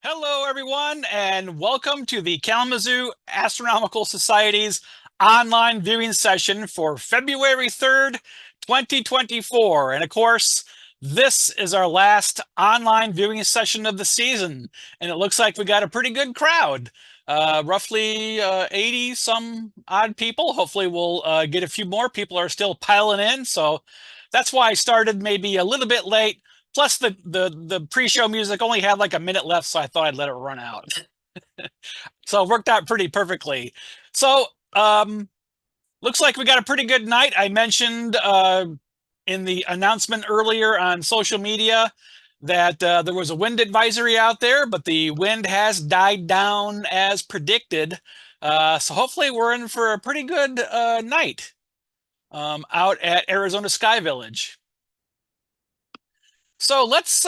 Hello, everyone, and welcome to the Kalamazoo Astronomical Society's online viewing session for February 3rd, 2024. And of course, this is our last online viewing session of the season, and it looks like we got a pretty good crowd. Roughly 80 some odd people. Hopefully, we'll get a few more. People are still piling in, so that's why I started maybe a little bit late. Plus, the pre-show music only had like a minute left, so I thought I'd let it run out. So it worked out pretty perfectly. So looks like we got a pretty good night. I mentioned in the announcement earlier on social media that there was a wind advisory out there, but the wind has died down as predicted. So hopefully we're in for a pretty good night out at Arizona Sky Village. So let's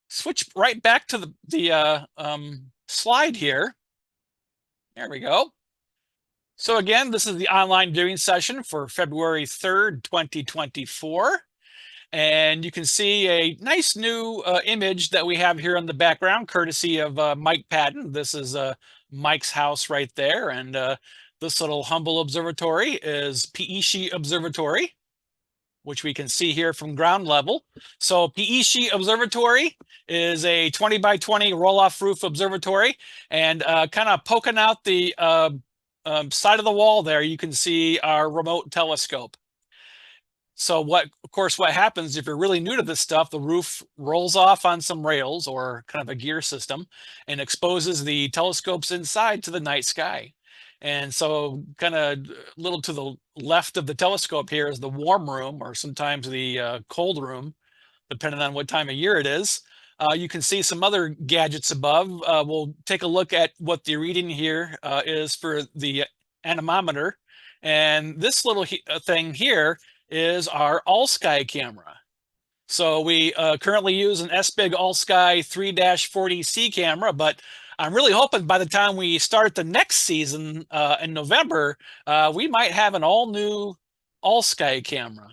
switch right back to the slide here. There we go. So again, this is the online viewing session for February 3rd, 2024. And you can see a nice new image that we have here in the background, courtesy of Mike Patton. This is Mike's house right there. And this little humble observatory is Piishi Observatory, which we can see here from ground level. So Piishi Observatory is a 20 by 20 roll-off roof observatory, and kind of poking out the side of the wall there, you can see our remote telescope. So of course, what happens if you're really new to this stuff, the roof rolls off on some rails or kind of a gear system and exposes the telescopes inside to the night sky. And so kind of a little to the left of the telescope here is the warm room, or sometimes the cold room, depending on what time of year it is. You can see some other gadgets above. We'll take a look at what the reading here is for the anemometer. And this little thing here is our all-sky camera. So we currently use an SBIG all-sky 3-40C camera, but I'm really hoping by the time we start the next season in November, we might have an all-new all-sky camera,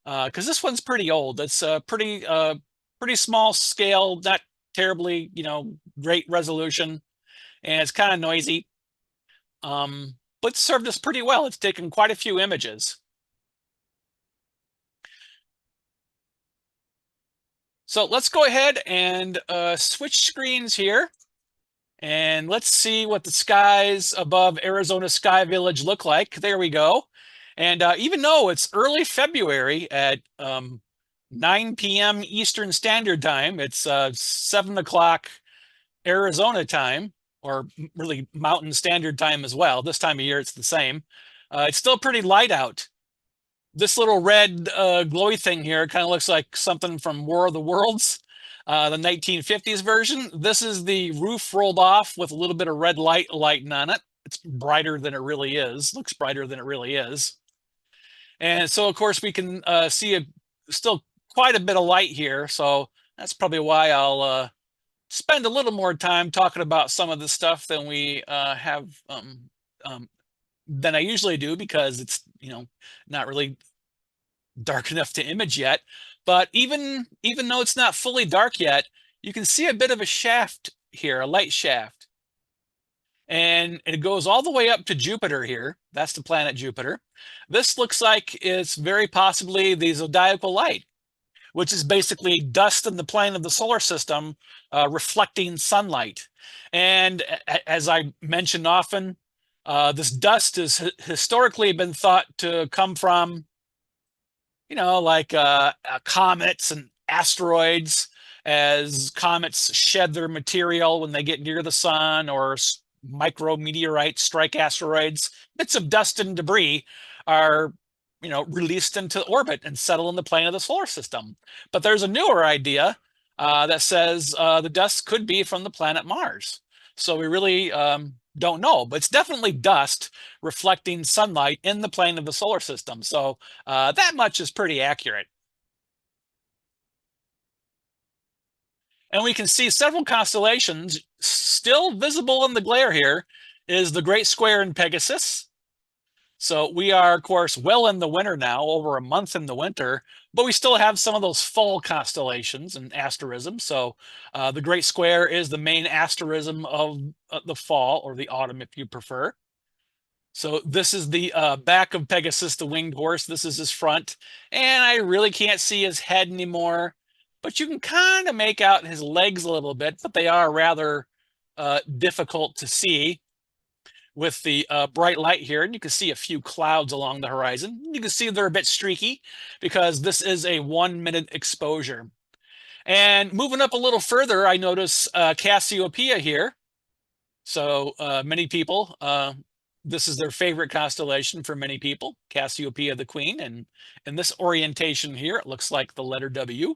because this one's pretty old. It's pretty small scale, not terribly, great resolution, and it's kind of noisy. But it's served us pretty well. It's taken quite a few images. So let's go ahead and switch screens here. And let's see what the skies above Arizona Sky Village look like. There we go. And even though it's early February at 9 p.m. Eastern Standard Time, it's 7 o'clock Arizona time, or really Mountain Standard Time as well. This time of year, it's the same. It's still pretty light out. This little red glowy thing here kind of looks like something from War of the Worlds, the 1950s version. This is the roof rolled off with a little bit of red light lighting on it. It's brighter than it really is, looks brighter than it really is. And so, of course, we can see still quite a bit of light here. So that's probably why I'll spend a little more time talking about some of the stuff than we have than I usually do, because it's not really dark enough to image yet. But even though it's not fully dark yet, you can see a bit of a shaft here, a light shaft. And it goes all the way up to Jupiter here. That's the planet Jupiter. This looks like it's very possibly the zodiacal light, which is basically dust in the plane of the solar system reflecting sunlight. And as I mentioned often, this dust has historically been thought to come from like comets and asteroids, as comets shed their material when they get near the sun, or micrometeorites strike asteroids. Bits of dust and debris are, released into orbit and settle in the plane of the solar system. But there's a newer idea that says the dust could be from the planet Mars. So we really don't know, but it's definitely dust reflecting sunlight in the plane of the solar system. So that much is pretty accurate. And we can see several constellations still visible in the glare here. Is the Great Square in Pegasus. So we are, of course, well in the winter now, over a month in the winter, but we still have some of those fall constellations and asterisms. So the Great Square is the main asterism of the fall, or the autumn if you prefer. So this is the back of Pegasus, the winged horse. This is his front. And I really can't see his head anymore, but you can kind of make out his legs a little bit, but they are rather difficult to see with the bright light here. And you can see a few clouds along the horizon. You can see they're a bit streaky because this is a 1 minute exposure. And moving up a little further, I notice Cassiopeia here. So many people, this is their favorite constellation for many people, Cassiopeia the Queen. And in this orientation here, it looks like the letter W.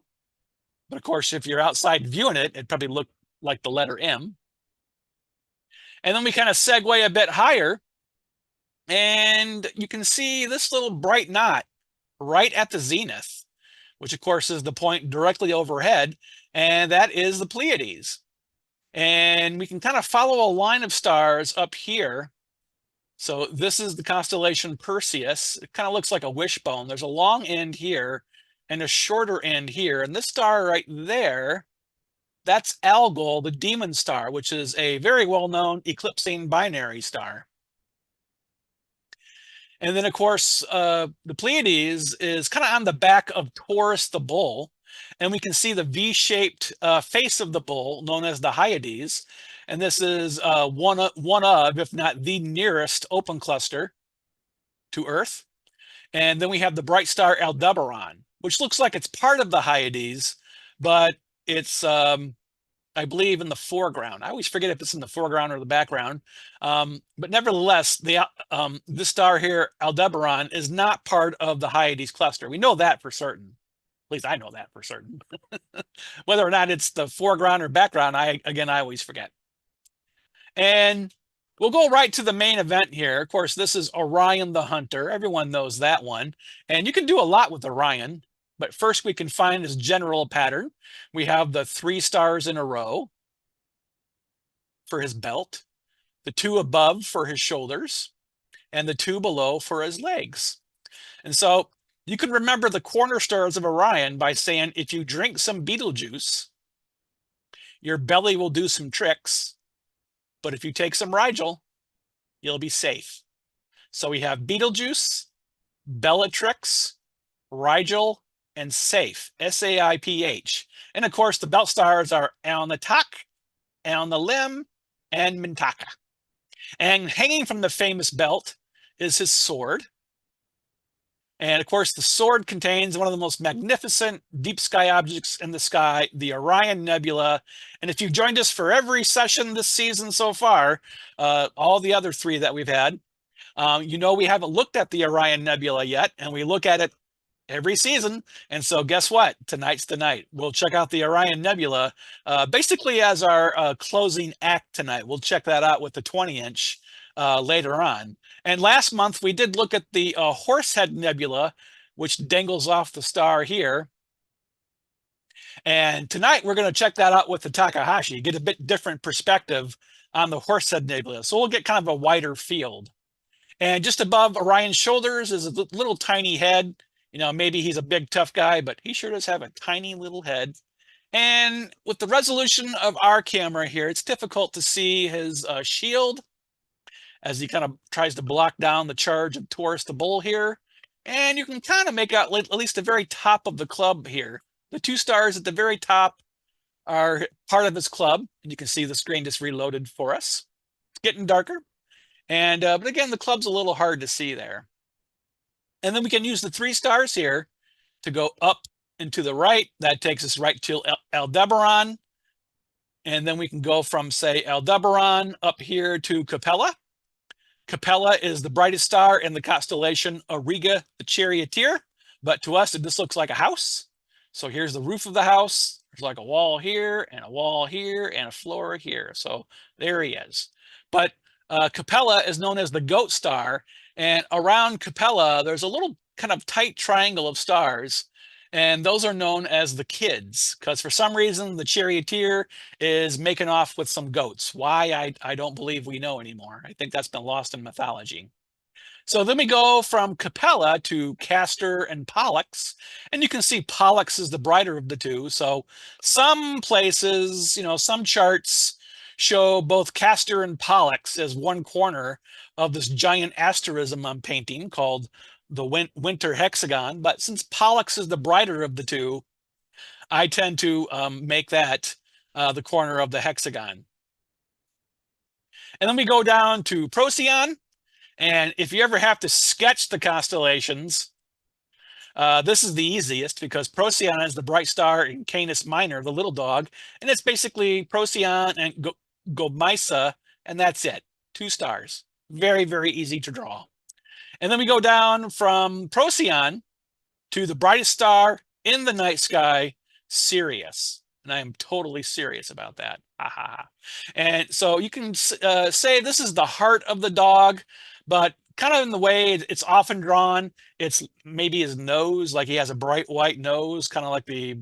But of course, if you're outside viewing it, it probably look like the letter M. And then we kind of segue a bit higher, and you can see this little bright knot right at the zenith, which of course is the point directly overhead, and that is the Pleiades. And we can kind of follow a line of stars up here. So this is the constellation Perseus. It kind of looks like a wishbone. There's a long end here and a shorter end here. And this star right there, that's Algol, the demon star, which is a very well-known eclipsing binary star. And then, of course, the Pleiades is kind of on the back of Taurus the bull. And we can see the V-shaped face of the bull, known as the Hyades. And this is one of, if not the nearest open cluster to Earth. And then we have the bright star Aldebaran, which looks like it's part of the Hyades, but it's I believe in the foreground. I always forget if it's in the foreground or the background. But nevertheless, this star here, Aldebaran, is not part of the Hyades cluster. We know that for certain. At least I know that for certain. Whether or not it's the foreground or background, I always forget. And we'll go right to the main event here. Of course, this is Orion the Hunter. Everyone knows that one. And you can do a lot with Orion. But first, we can find his general pattern. We have the 3 stars in a row for his belt, the 2 above for his shoulders, and the 2 below for his legs. And so you can remember the cornerstones of Orion by saying, if you drink some Betelgeuse, your belly will do some tricks. But if you take some Rigel, you'll be safe. So we have Betelgeuse, Bellatrix, Rigel, and Safe, S-A-I-P-H. And of course, the belt stars are Alnitak, Alnilim, and Mintaka. And hanging from the famous belt is his sword. And of course, the sword contains one of the most magnificent deep sky objects in the sky, the Orion Nebula. And if you've joined us for every session this season so far, all the other 3 that we've had, you know we haven't looked at the Orion Nebula yet, and we look at it every season. And so guess what? Tonight's the night. We'll check out the Orion Nebula basically as our closing act tonight. We'll check that out with the 20-inch later on. And last month we did look at the Horsehead Nebula, which dangles off the star here. And tonight we're going to check that out with the Takahashi, get a bit different perspective on the Horsehead Nebula. So we'll get kind of a wider field. And just above Orion's shoulders is a little tiny head. You know, maybe he's a big, tough guy, but he sure does have a tiny little head. And with the resolution of our camera here, it's difficult to see his shield as he kind of tries to block down the charge of Taurus the bull here. And you can kind of make out at least the very top of the club here. The 2 stars at the very top are part of his club. And you can see the screen just reloaded for us. It's getting darker. And but again, the club's a little hard to see there. And then we can use the 3 stars here to go up and to the right. That takes us right to Aldebaran. And then we can go from, say, Aldebaran up here to Capella. Capella is the brightest star in the constellation Auriga the Charioteer. But to us, it just looks like a house. So here's the roof of the house. There's like a wall here and a wall here and a floor here. So there he is. But Capella is known as the goat star. And around Capella, there's a little kind of tight triangle of stars. And those are known as the kids, because for some reason, the charioteer is making off with some goats. Why, I don't believe we know anymore. I think that's been lost in mythology. So then we go from Capella to Castor and Pollux, and you can see Pollux is the brighter of the two. So some places, some charts show both Castor and Pollux as one corner of this giant asterism I'm painting called the winter hexagon. But since Pollux is the brighter of the two, I tend to make that the corner of the hexagon. And then we go down to Procyon. And if you ever have to sketch the constellations, this is the easiest because Procyon is the bright star in Canis Minor, the little dog, and it's basically Procyon and Gomesa, and that's it. 2 stars. Very, very easy to draw. And then we go down from Procyon to the brightest star in the night sky, Sirius. And I am totally serious about that. Aha. And so you can say this is the heart of the dog, but kind of in the way it's often drawn, it's maybe his nose, like he has a bright white nose, kind of like the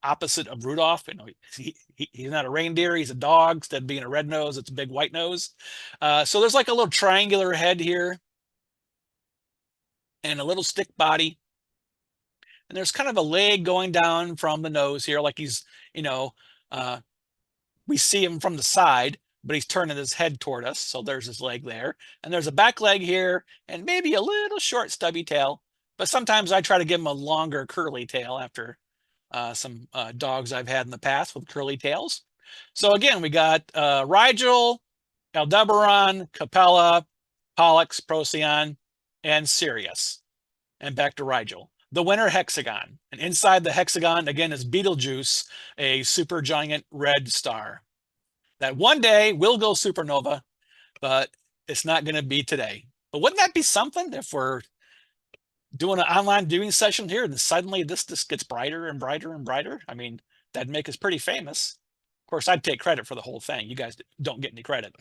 opposite of Rudolph. He's not a reindeer, he's a dog. Instead of being a red nose, it's a big white nose. So there's like a little triangular head here and a little stick body. And there's kind of a leg going down from the nose here, like he's, we see him from the side, but he's turning his head toward us. So there's his leg there. And there's a back leg here and maybe a little short stubby tail. But sometimes I try to give him a longer curly tail after some dogs I've had in the past with curly tails. So again, we got Rigel, Aldebaran, Capella, Pollux, Procyon, and Sirius. And back to Rigel. The winter hexagon. And inside the hexagon, again, is Betelgeuse, a supergiant red star that one day will go supernova, but it's not going to be today. But wouldn't that be something if we're doing an online viewing session here and suddenly this gets brighter and brighter and brighter? I mean, that'd make us pretty famous. Of course, I'd take credit for the whole thing. You guys don't get any credit.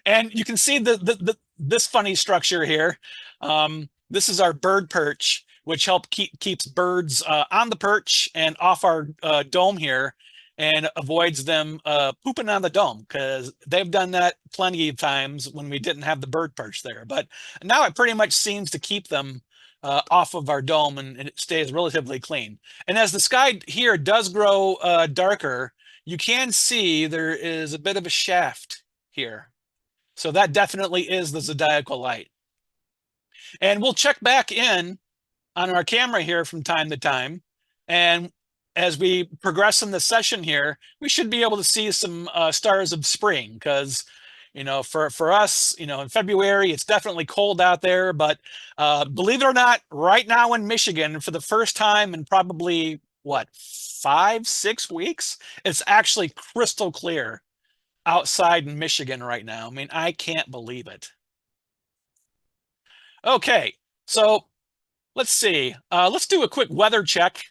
And you can see this funny structure here. This is our bird perch, which keeps birds on the perch and off our dome here, and avoids them pooping on the dome, because they've done that plenty of times when we didn't have the bird perch there. But now it pretty much seems to keep them off of our dome, and it stays relatively clean. And as the sky here does grow darker, you can see there is a bit of a shaft here. So that definitely is the zodiacal light. And we'll check back in on our camera here from time to time. And as we progress in the session here, we should be able to see some stars of spring, because, for us, in February, it's definitely cold out there. But believe it or not, right now in Michigan, for the first time in probably, 5-6 weeks, it's actually crystal clear outside in Michigan right now. I mean, I can't believe it. Okay, so let's see. Let's do a quick weather check.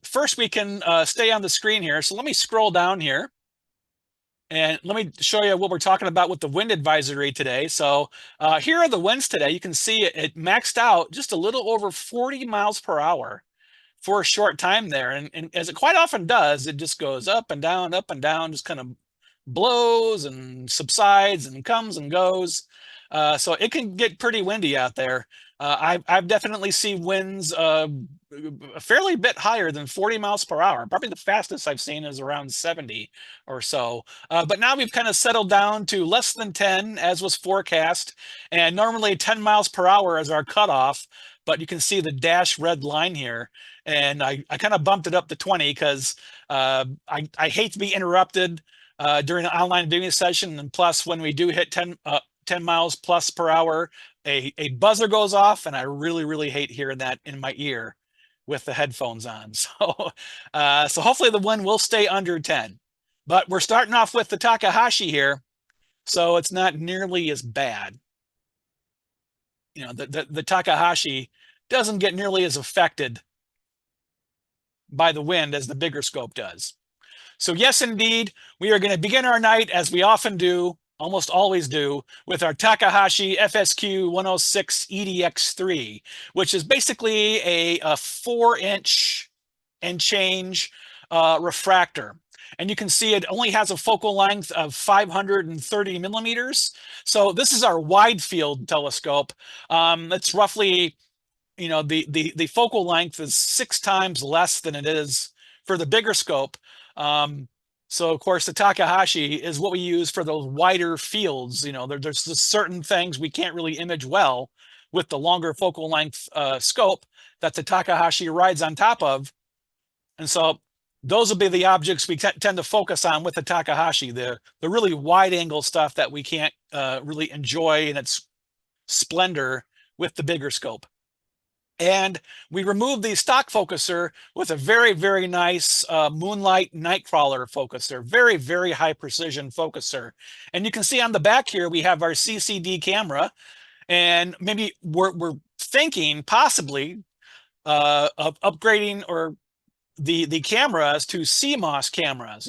First, we can stay on the screen here. So let me scroll down here. And let me show you what we're talking about with the wind advisory today. So here are the winds today. You can see it maxed out just a little over 40 miles per hour for a short time there. And as it quite often does, it just goes up and down, just kind of blows and subsides and comes and goes. So it can get pretty windy out there. I've definitely seen winds a fairly bit higher than 40 miles per hour. Probably the fastest I've seen is around 70 or so. But now we've kind of settled down to less than 10, as was forecast. And normally 10 miles per hour is our cutoff. But you can see the dash red line here. And I kind of bumped it up to 20 because I hate to be interrupted during an online viewing session. And plus, when we do hit 10 miles plus per hour, a buzzer goes off, and I really, really hate hearing that in my ear with the headphones on. So, so hopefully the wind will stay under 10. But we're starting off with the Takahashi here, so it's not nearly as bad. The Takahashi doesn't get nearly as affected by the wind as the bigger scope does. So yes, indeed, we are going to begin our night, as we often do, almost always do, with our Takahashi FSQ 106 EDX3, which is basically a 4-inch and change refractor. and you can see it only has a focal length of 530 millimeters. So this is our wide field telescope. It's roughly, the focal length is 6 times less than it is for the bigger scope. So of course the Takahashi is what we use for those wider fields. There's just certain things we can't really image well with the longer focal length scope that the Takahashi rides on top of. And so those will be the objects we tend to focus on with the Takahashi, the really wide angle stuff that we can't really enjoy in its splendor with the bigger scope. And we removed the stock focuser with a very, very nice Moonlight Nightcrawler focuser, very, very high precision focuser. And you can see on the back here, we have our CCD camera, and maybe we're thinking possibly of upgrading or the cameras to CMOS cameras.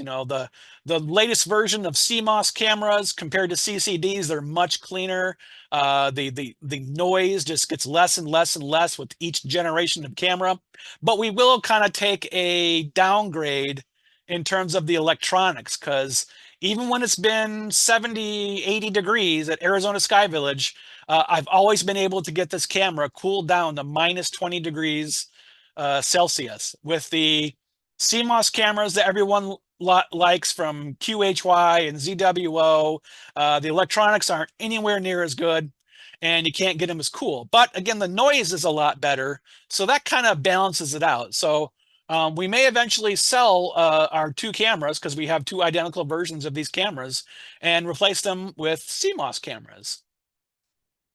The latest version of CMOS cameras compared to CCDs, they're much cleaner. The noise just gets less and less and less with each generation of camera. But we will kind of take a downgrade in terms of the electronics, because even when it's been 70, 80 degrees at Arizona Sky Village, I've always been able to get this camera cooled down to minus 20 degrees Celsius. With the CMOS cameras that everyone likes from QHY and ZWO, the electronics aren't anywhere near as good, and you can't get them as cool. But again, the noise is a lot better, so that kind of balances it out. So we may eventually sell our two cameras, because we have two identical versions of these cameras, and replace them with CMOS cameras.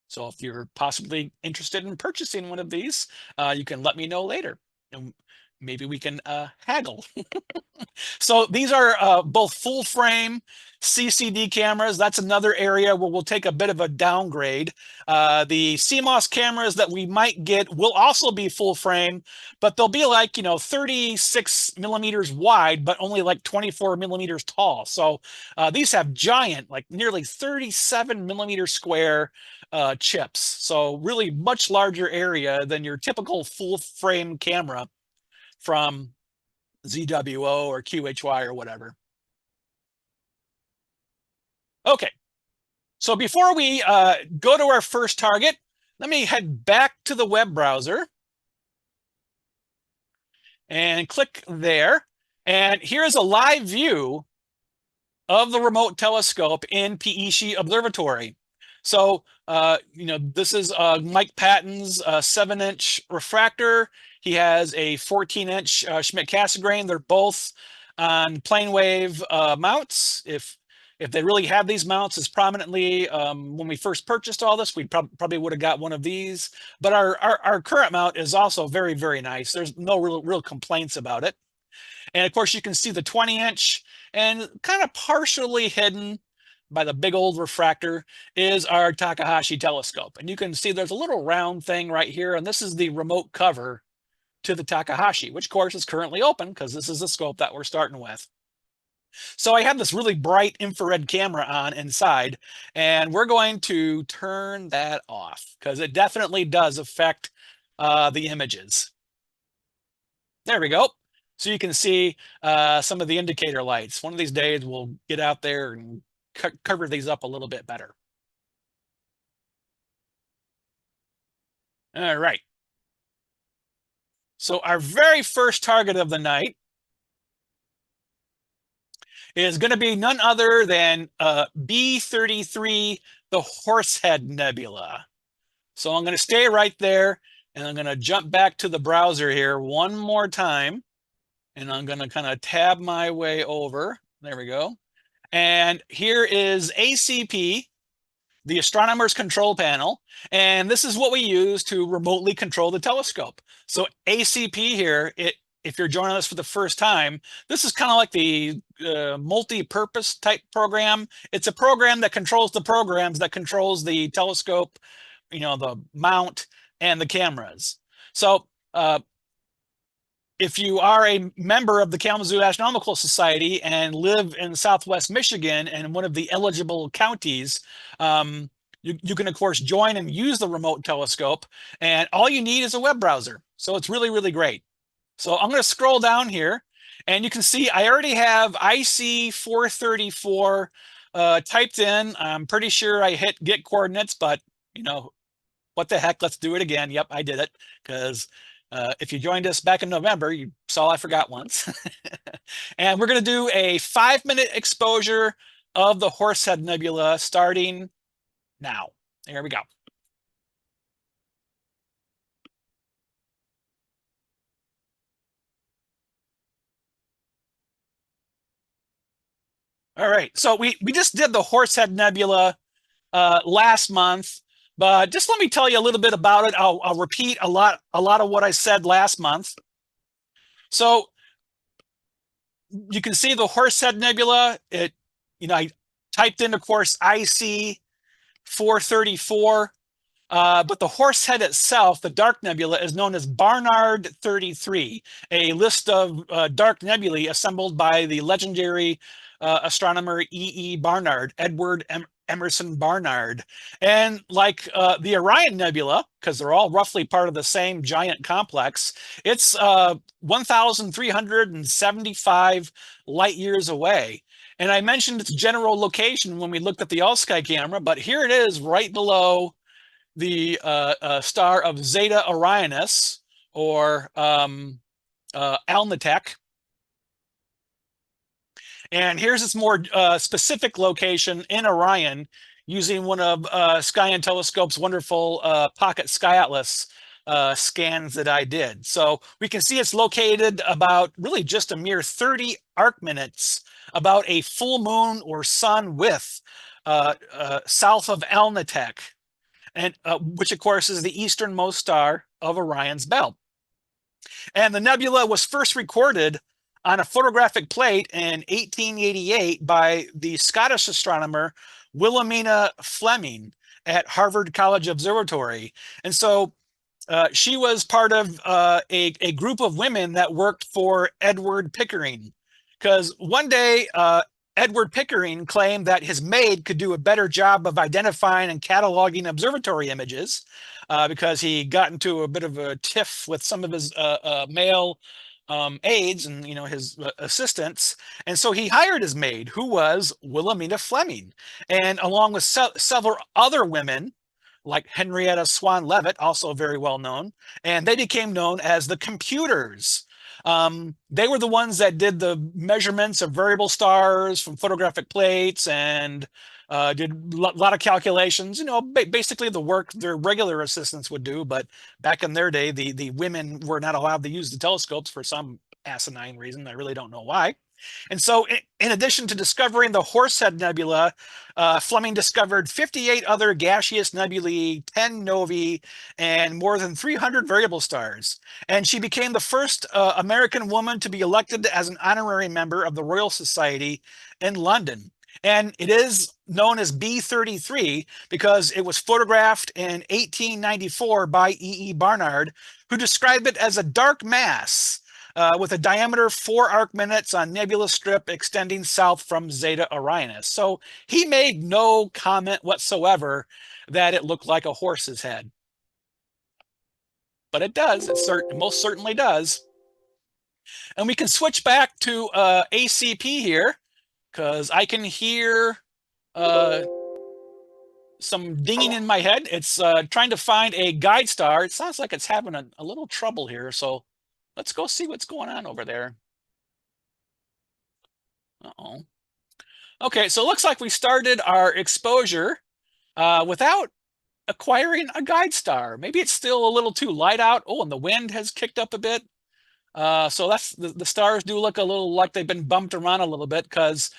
So if you're possibly interested in purchasing one of these, you can let me know later, and maybe we can haggle. So these are both full frame CCD cameras. That's another area where we'll take a bit of a downgrade. The CMOS cameras that we might get will also be full frame, but they'll be like, 36 millimeters wide, but only like 24 millimeters tall. So these have giant, like nearly 37 millimeter square chips. So really much larger area than your typical full frame camera from ZWO or QHY or whatever. Okay, so before we go to our first target, let me head back to the web browser and click there. And here's a live view of the remote telescope in Piishi Observatory. So, this is Mike Patton's 7-inch refractor. He has a 14-inch Schmidt-Cassegrain. They're both on plane wave mounts. If they really have these mounts as prominently when we first purchased all this, we probably would have got one of these. But our current mount is also very, very nice. There's no real complaints about it. And of course, you can see the 20-inch, and kind of partially hidden by the big old refractor is our Takahashi telescope. And you can see there's a little round thing right here, and this is the remote cover to the Takahashi, which of course is currently open because this is the scope that we're starting with. So I have this really bright infrared camera on inside, and we're going to turn that off because it definitely does affect the images. There we go. So you can see some of the indicator lights. One of these days we'll get out there and cover these up a little bit better. All right. So our very first target of the night is going to be none other than B33, the Horsehead Nebula. So I'm going to stay right there, and I'm going to jump back to the browser here one more time. And I'm going to kind of tab my way over. There we go. And here is ACP, the Astronomer's Control Panel. And this is what we use to remotely control the telescope. So ACP here, if you're joining us for the first time, this is kind of like the multi-purpose type program. It's a program that controls the programs that controls the telescope, the mount, and the cameras. So if you are a member of the Kalamazoo Astronomical Society and live in Southwest Michigan and one of the eligible counties, you can, of course, join and use the remote telescope. And all you need is a web browser. So it's really, really great. So I'm going to scroll down here. And you can see I already have IC 434 typed in. I'm pretty sure I hit get coordinates, but you know, what the heck, let's do it again. Yep, I did it, because if you joined us back in November, you saw I forgot once. And we're going to do a 5-minute exposure of the Horsehead Nebula starting now. Here we go. All right, so we just did the Horsehead Nebula last month, but just let me tell you a little bit about it. I'll repeat a lot of what I said last month. So you can see the Horsehead Nebula. I typed in, of course, IC 434. But the Horsehead itself, the dark nebula, is known as Barnard 33, a list of dark nebulae assembled by the legendary astronomer E. Barnard, Emerson Barnard. And like the Orion Nebula, because they're all roughly part of the same giant complex, it's 1,375 light years away. And I mentioned its general location when we looked at the all-sky camera, but here it is right below the star of Zeta Orionis, or Alnitek. And here's its more specific location in Orion, using one of Sky Telescope's wonderful pocket sky atlas scans that I did. So we can see it's located about really just a mere 30 arc minutes, about a full moon or sun width south of Alnitek, and which of course is the easternmost star of Orion's belt. And the nebula was first recorded on a photographic plate in 1888 by the Scottish astronomer Wilhelmina Fleming at Harvard College Observatory. And so she was part of a group of women that worked for Edward Pickering, because one day Edward Pickering claimed that his maid could do a better job of identifying and cataloging observatory images, because he got into a bit of a tiff with some of his male aides and his assistants, and so he hired his maid, who was Wilhelmina Fleming, and along with several other women like Henrietta Swan Leavitt, also very well known, and they became known as the computers. They were the ones that did the measurements of variable stars from photographic plates, and did a lot of calculations, basically the work their regular assistants would do. But back in their day, the women were not allowed to use the telescopes for some asinine reason. I really don't know why. And so, in addition to discovering the Horsehead Nebula, Fleming discovered 58 other gaseous nebulae, 10 novae, and more than 300 variable stars. And she became the first American woman to be elected as an honorary member of the Royal Society in London. And it is known as B33 because it was photographed in 1894 by E. Barnard, who described it as a dark mass with a diameter of 4 arc minutes on nebula strip extending south from Zeta Orionis. So he made no comment whatsoever that it looked like a horse's head. But it does. It most certainly does. And we can switch back to ACP here, because I can hear some dinging in my head. It's trying to find a guide star. It sounds like it's having a little trouble here. So let's go see what's going on over there. Uh-oh. Okay, so it looks like we started our exposure without acquiring a guide star. Maybe it's still a little too light out. Oh, and the wind has kicked up a bit. So that's the stars do look a little like they've been bumped around a little bit, because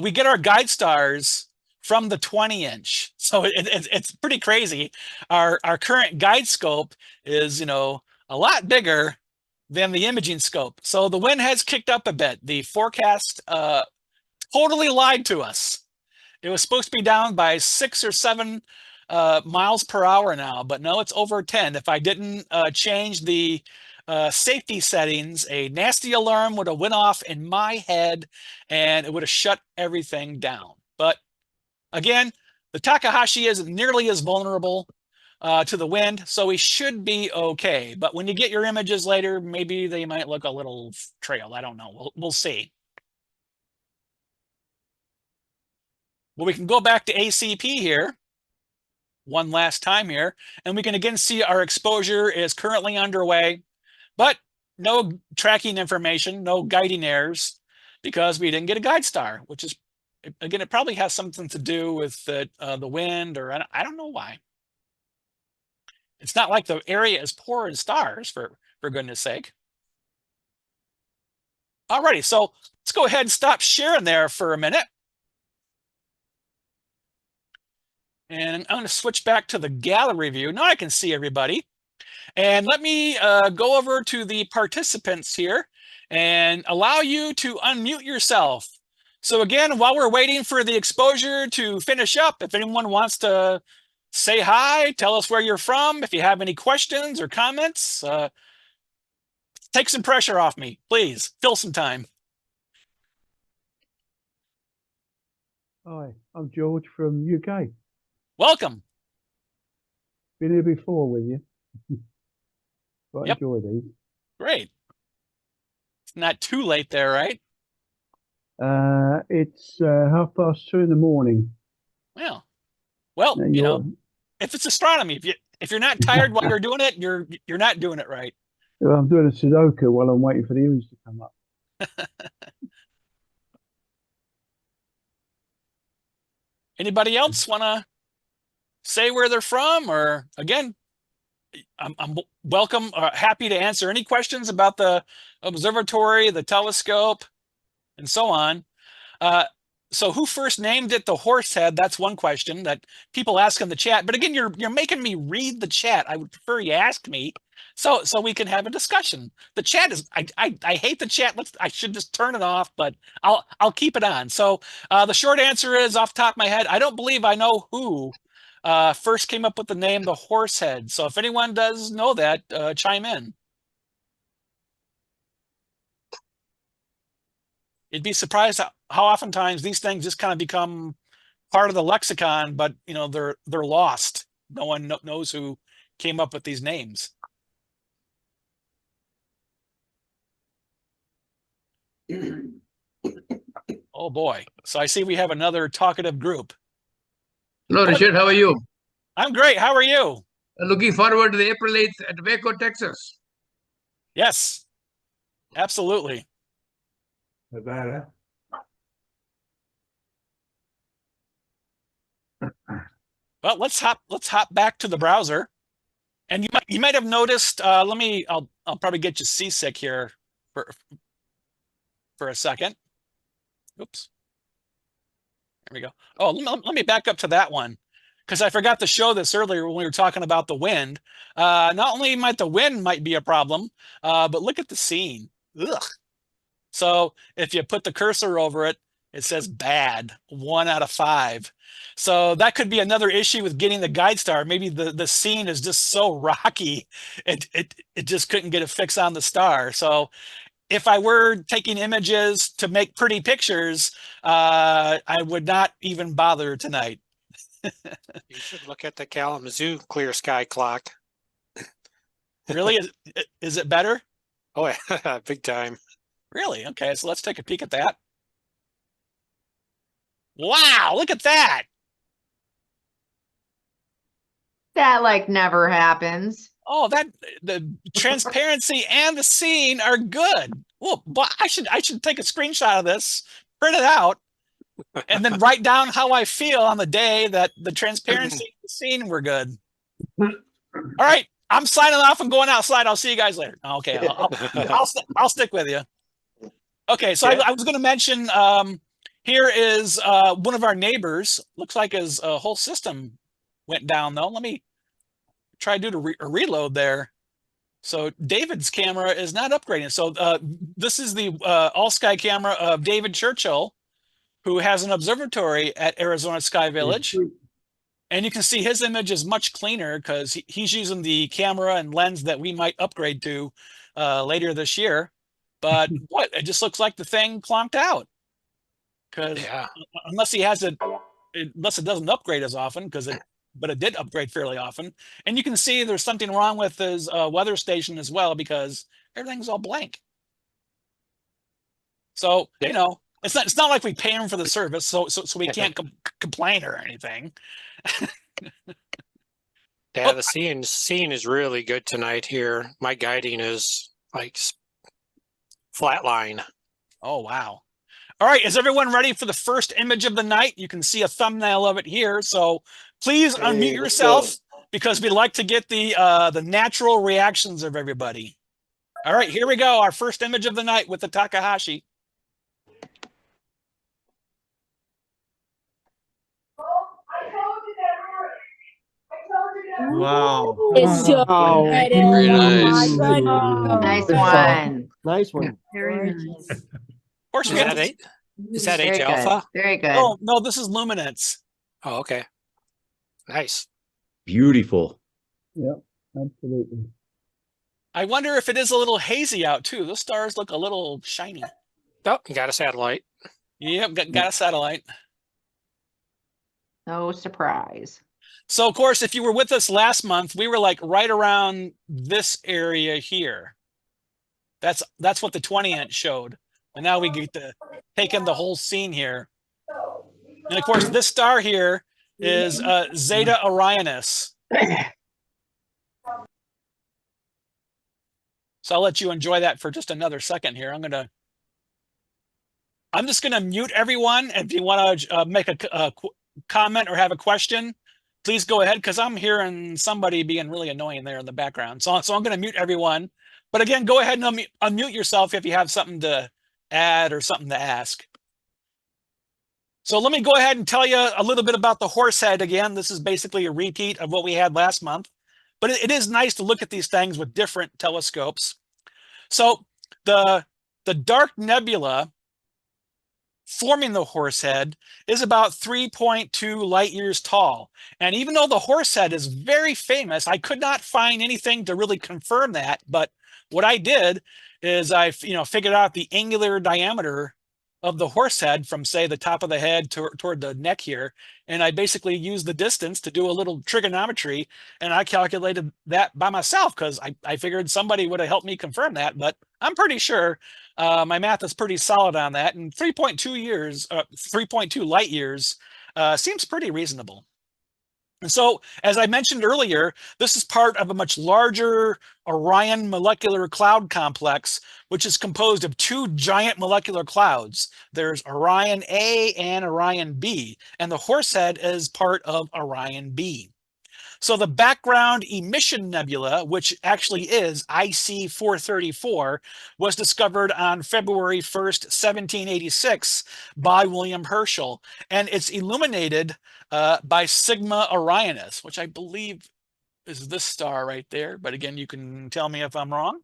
we get our guide stars from the 20-inch. So it's pretty crazy. Our current guide scope is, a lot bigger than the imaging scope. So the wind has kicked up a bit. The forecast totally lied to us. It was supposed to be down by 6 or 7 miles per hour now, but no, it's over 10. If I didn't change the safety settings, a nasty alarm would have went off in my head and it would have shut everything down. But again, the Takahashi isn't nearly as vulnerable. to the wind, so we should be okay. But when you get your images later, maybe they might look a little trailed. I don't know. We'll see. Well, we can go back to ACP here one last time here, and we can again see our exposure is currently underway, but no tracking information, no guiding errors, because we didn't get a guide star, which is, again, it probably has something to do with the wind, or I don't know why. It's not like the area is poor in stars, for goodness sake. Alrighty, so let's go ahead and stop sharing there for a minute. And I'm going to switch back to the gallery view. Now I can see everybody. And let me go over to the participants here and allow you to unmute yourself. So again, while we're waiting for the exposure to finish up, if anyone wants to say hi, tell us where you're from, if you have any questions or comments, take some pressure off me, please. Fill some time. Hi, I'm George from UK. Welcome. Been here before with you. Quite Yep. enjoy these. Great. It's not too late there, right? It's 2:30 in the morning. Well, you know, if it's astronomy, if you're not tired while you're doing it, you're not doing it right. Well, I'm doing a Sudoku while I'm waiting for the image to come up. Anybody else want to say where they're from? Or again, I'm welcome, happy to answer any questions about the observatory, the telescope, and so on. So who first named it the horse head? That's one question that people ask in the chat. But again, you're making me read the chat. I would prefer you ask me so we can have a discussion. The chat is I hate the chat. I should just turn it off, but I'll keep it on. So the short answer is, off the top of my head, I don't believe I know who first came up with the name the horse head. So if anyone does know that, chime in. You'd be surprised how oftentimes these things just kind of become part of the lexicon, but you know they're lost. No one knows who came up with these names. Oh boy! So I see we have another talkative group. Hello, Richard. How are you? I'm great. How are you? Looking forward to the April 8th at Waco, Texas. Yes, absolutely. Nevada. Well, let's hop back to the browser, and you might have noticed. I'll probably get you seasick here for a second. Oops. There we go. Oh, let me back up to that one, because I forgot to show this earlier when we were talking about the wind. Not only might the wind be a problem, but look at the scene. Ugh. So if you put the cursor over it, it says bad, 1 out of 5. So that could be another issue with getting the guide star. Maybe the scene is just so rocky, it just couldn't get a fix on the star. So if I were taking images to make pretty pictures, I would not even bother tonight. You should look at the Kalamazoo clear sky clock. Really? Is it better? Oh, yeah, big time. Really? Okay, so let's take a peek at that. Wow, look at that. That like never happens. Oh, the transparency and the scene are good. Well, but I should take a screenshot of this, print it out, and then write down how I feel on the day that the transparency and the scene were good. All right, I'm signing off and going outside. I'll see you guys later. Okay, I'll stick with you. Okay, so I was going to mention here is one of our neighbors. Looks like his whole system went down though. Let me try to do a reload there. So David's camera is not upgrading. So this is the all-sky camera of David Churchill, who has an observatory at Arizona Sky Village. And you can see his image is much cleaner because he's using the camera and lens that we might upgrade to later this year. But what? It just looks like the thing plonked out. Because unless he has it, unless it doesn't upgrade as often, because but it did upgrade fairly often. And you can see there's something wrong with his weather station as well, because everything's all blank. So, you know, it's not like we pay him for the service, so we can't complain or anything. Yeah, the seeing is really good tonight here. My guiding is like flat line. Oh, wow. All right, is everyone ready for the first image of the night? You can see a thumbnail of it here. So please unmute yourself, because we'd like to get the natural reactions of everybody. All right, here we go. Our first image of the night with the Takahashi. Wow. It's so Wow. very nice. Nice one. Nice one. Very nice. Of course, Is we have that to- eight? Is that Very H good. alpha? Very good. Oh, no, this is luminance. Oh, okay. Nice. Beautiful. Yep, absolutely. I wonder if it is a little hazy out too. The stars look a little shiny. Oh, you got a satellite. Yep, got a satellite. No surprise. So, of course, if you were with us last month, we were like right around this area here. That's what the 20-inch showed. And now we get to take in the whole scene here. And, of course, this star here is Zeta Orionis. So I'll let you enjoy that for just another second here. I'm just going to mute everyone. If you want to make a comment or have a question, please go ahead, because I'm hearing somebody being really annoying there in the background. So I'm going to mute everyone. But again, go ahead and unmute yourself if you have something to add or something to ask. So let me go ahead and tell you a little bit about the Horsehead again. This is basically a repeat of what we had last month. But it is nice to look at these things with different telescopes. So the dark nebula forming the Horsehead is about 3.2 light years tall. And even though the Horsehead is very famous, I could not find anything to really confirm that. But what I did is I figured out the angular diameter of the Horsehead from, say, the top of the head toward the neck here. And I basically used the distance to do a little trigonometry, and I calculated that by myself, because I figured somebody would have helped me confirm that. But I'm pretty sure my math is pretty solid on that. And 3.2 light years seems pretty reasonable. And so, as I mentioned earlier, this is part of a much larger Orion molecular cloud complex, which is composed of two giant molecular clouds. There's Orion A and Orion B, and the Horsehead is part of Orion B. So the background emission nebula, which actually is IC 434, was discovered on February 1st, 1786 by William Herschel, and it's illuminated by Sigma Orionis, which I believe is this star right there. But again, you can tell me if I'm wrong.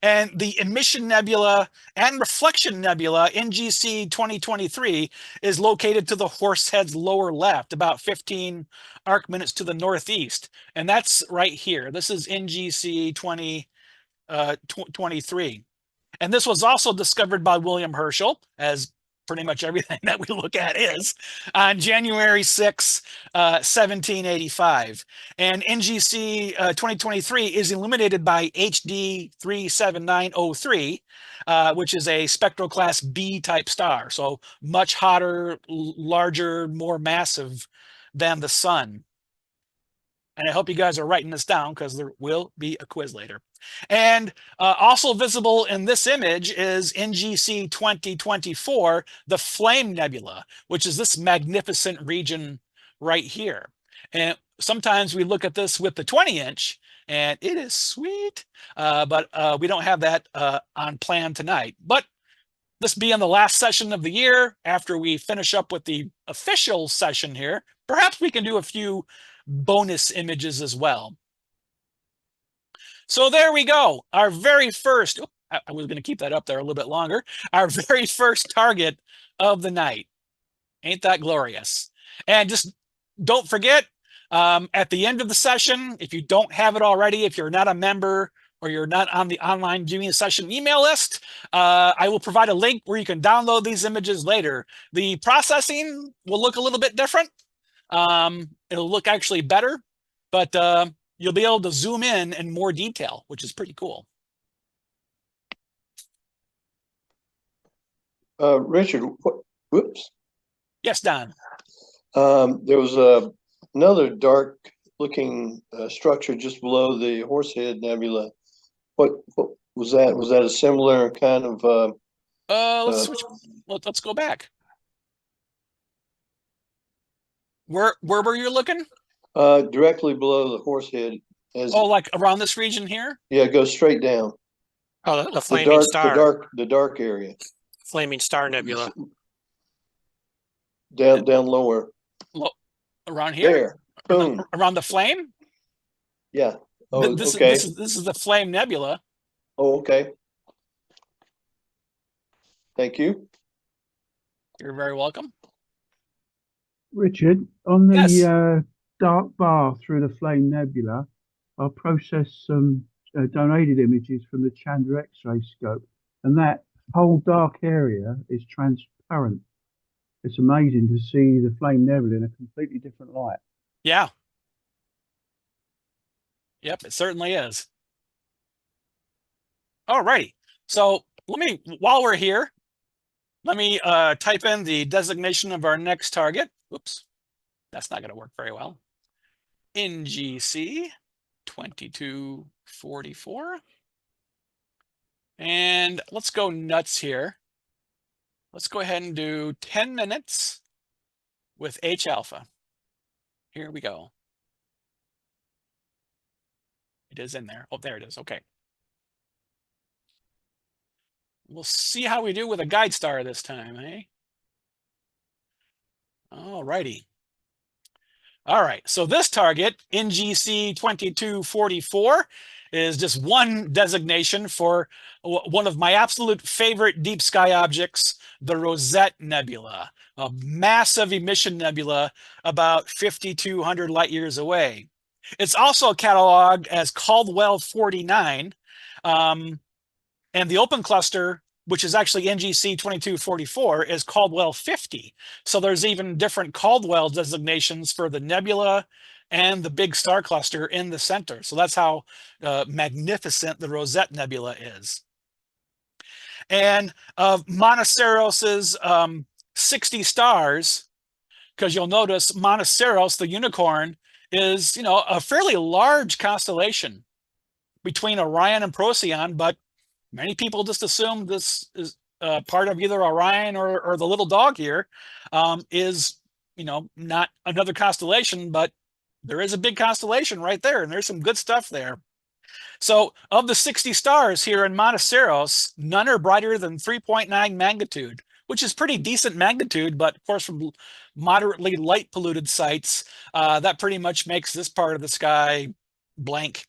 And the emission nebula and reflection nebula, NGC 2023, is located to the Horsehead's lower left, about 15 arc minutes to the northeast. And that's right here. This is NGC 2023. And this was also discovered by William Herschel, as pretty much everything that we look at is, on January 6, 1785. And NGC 2023 is illuminated by HD 37903, which is a spectral class B type star. So much hotter, larger, more massive than the sun. And I hope you guys are writing this down, because there will be a quiz later. And also visible in this image is NGC 2024, the Flame Nebula, which is this magnificent region right here. And sometimes we look at this with the 20-inch, and it is sweet, but we don't have that on plan tonight. But this being the last session of the year, after we finish up with the official session here, perhaps we can do a few bonus images as well. So there we go. Our very first, I was going to keep that up there a little bit longer. Our very first target of the night. Ain't that glorious? And just don't forget, at the end of the session, if you don't have it already, if you're not a member or you're not on the online viewing session email list, I will provide a link where you can download these images later. The processing will look a little bit different. It'll look actually better, but you'll be able to zoom in more detail, which is pretty cool. Richard, whoops. Yes, Don. There was another dark looking structure just below the Horsehead Nebula. What was that? Was that a similar kind of Let's go back. Where were you looking? directly below the Horsehead? Oh, like around this region here? Yeah, go straight down. Oh, the flaming star. The dark area. Flaming Star Nebula. Down lower. Around here? There. Boom. Around the flame? Yeah. Oh, This okay. this is the Flame Nebula. Oh, okay. Thank you. You're very welcome. Richard, on the Yes. Dark bar through the Flame Nebula, I processed some donated images from the Chandra X-ray scope, and that whole dark area is transparent. It's amazing to see the Flame Nebula in a completely different light. Yeah. Yep, it certainly is. All righty. So while we're here, let me type in the designation of our next target. Oops, that's not going to work very well. NGC 2244. And let's go nuts here. Let's go ahead and do 10 minutes with H alpha. Here we go. It is in there. Oh, there it is. Okay. We'll see how we do with a guide star this time, eh? All righty. All right, so this target, NGC 2244, is just one designation for one of my absolute favorite deep sky objects, the Rosette Nebula, a massive emission nebula about 5,200 light years away. It's also cataloged as Caldwell 49, and the open cluster, which is actually NGC 2244, is Caldwell 50. So there's even different Caldwell designations for the nebula and the big star cluster in the center. So that's how magnificent the Rosette Nebula is. And of Monoceros's 60 stars, because you'll notice Monoceros, the unicorn, is, a fairly large constellation between Orion and Procyon, but many people just assume this is part of either Orion or the little dog here is, not another constellation, but there is a big constellation right there, and there's some good stuff there. So of the 60 stars here in Monoceros, none are brighter than 3.9 magnitude, which is pretty decent magnitude, but of course from moderately light polluted sites, that pretty much makes this part of the sky blank.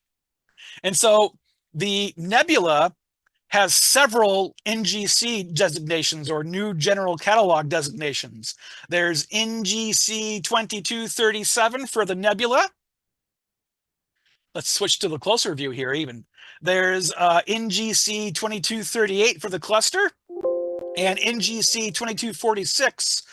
And so the nebula has several NGC designations or new general catalog designations. There's NGC 2237 for the nebula. Let's switch to the closer view here even. There's NGC 2238 for the cluster and NGC 2246,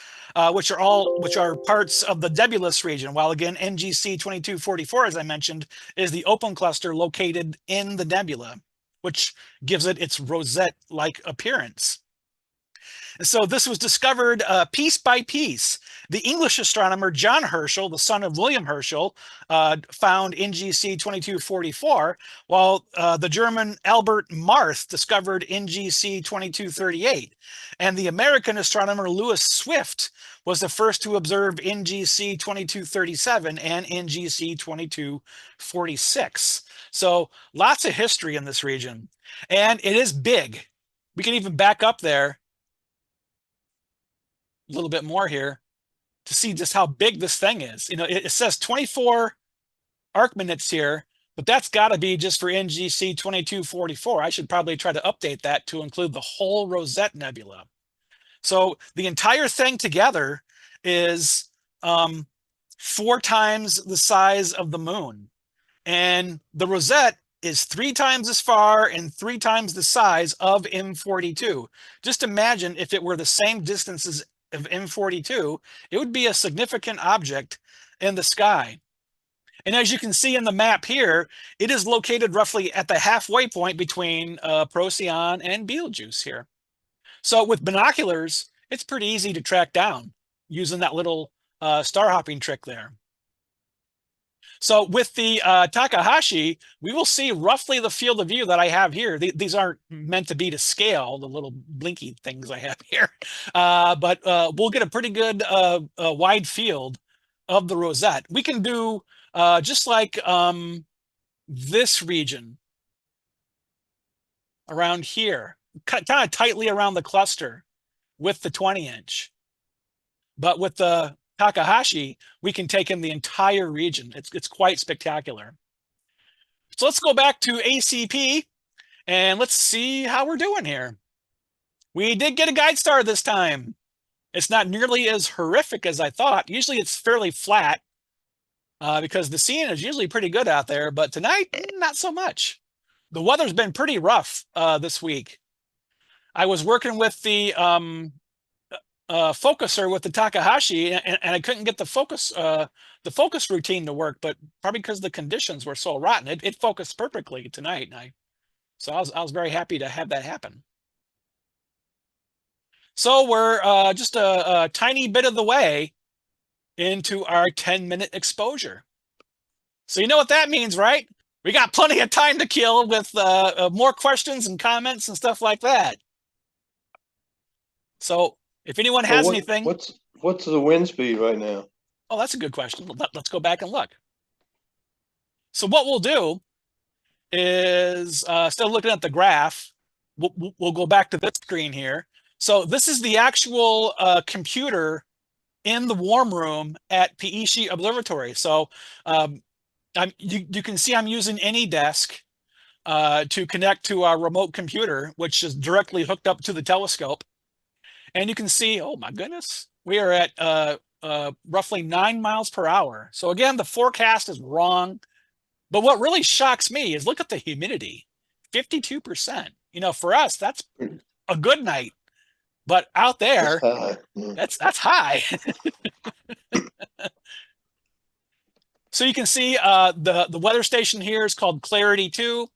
which are parts of the nebulous region, while again NGC 2244, as I mentioned, is the open cluster located in the nebula, which gives it its rosette-like appearance. And so this was discovered piece by piece. The English astronomer John Herschel, the son of William Herschel, found NGC 2244, while the German Albert Marth discovered NGC 2238. And the American astronomer Lewis Swift was the first to observe NGC 2237 and NGC 2246. So lots of history in this region. And it is big. We can even back up there a little bit more here to see just how big this thing is. It says 24 arc minutes here, but that's got to be just for NGC 2244. I should probably try to update that to include the whole Rosette Nebula. So the entire thing together is 4 times the size of the moon. And the Rosette is 3 times as far and 3 times the size of M42. Just imagine if it were the same distance of M42, it would be a significant object in the sky. And as you can see in the map here, it is located roughly at the halfway point between Procyon and Betelgeuse here. So with binoculars, it's pretty easy to track down using that little star hopping trick there. So with the Takahashi, we will see roughly the field of view that I have here. These aren't meant to be to scale, the little blinky things I have here. But we'll get a pretty good wide field of the rosette. We can do just like this region around here, kind of tightly around the cluster with the 20-inch. But with the Takahashi, we can take in the entire region. It's quite spectacular. So let's go back to ACP and let's see how we're doing here. We did get a guide star this time. It's not nearly as horrific as I thought. Usually it's fairly flat because the seeing is usually pretty good out there, but tonight, not so much. The weather's been pretty rough this week. I was working with the focuser with the Takahashi, and I couldn't get the focus routine to work, but probably because the conditions were so rotten, it focused perfectly tonight. So I was very happy to have that happen. So we're just a tiny bit of the way into our 10-minute exposure. So you know what that means, right? We got plenty of time to kill with more questions and comments and stuff like that. So if anyone has anything. What's the wind speed right now? Oh, that's a good question. Let's go back and look. So what we'll do is, instead of looking at the graph, we'll go back to this screen here. So this is the actual computer in the warm room at Peishi Observatory. So you can see I'm using AnyDesk to connect to our remote computer, which is directly hooked up to the telescope. And you can see, oh my goodness, we are at roughly 9 miles per hour. So again, the forecast is wrong. But what really shocks me is look at the humidity, 52%. You know, for us, that's a good night. But out there, that's high. So you can see the weather station here is called Clarity 2.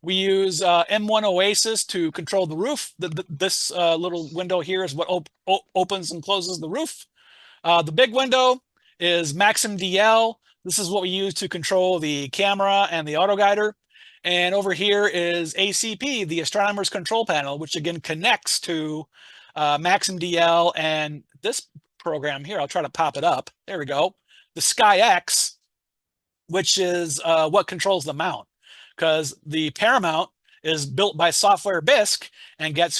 We use M1 Oasis to control the roof. This little window here is what opens and closes the roof. The big window is Maxim DL. This is what we use to control the camera and the autoguider. And over here is ACP, the Astronomer's Control Panel, which again connects to Maxim DL and this program here. I'll try to pop it up. There we go. The SkyX, which is what controls the mount, because the Paramount is built by Software Bisque, and guess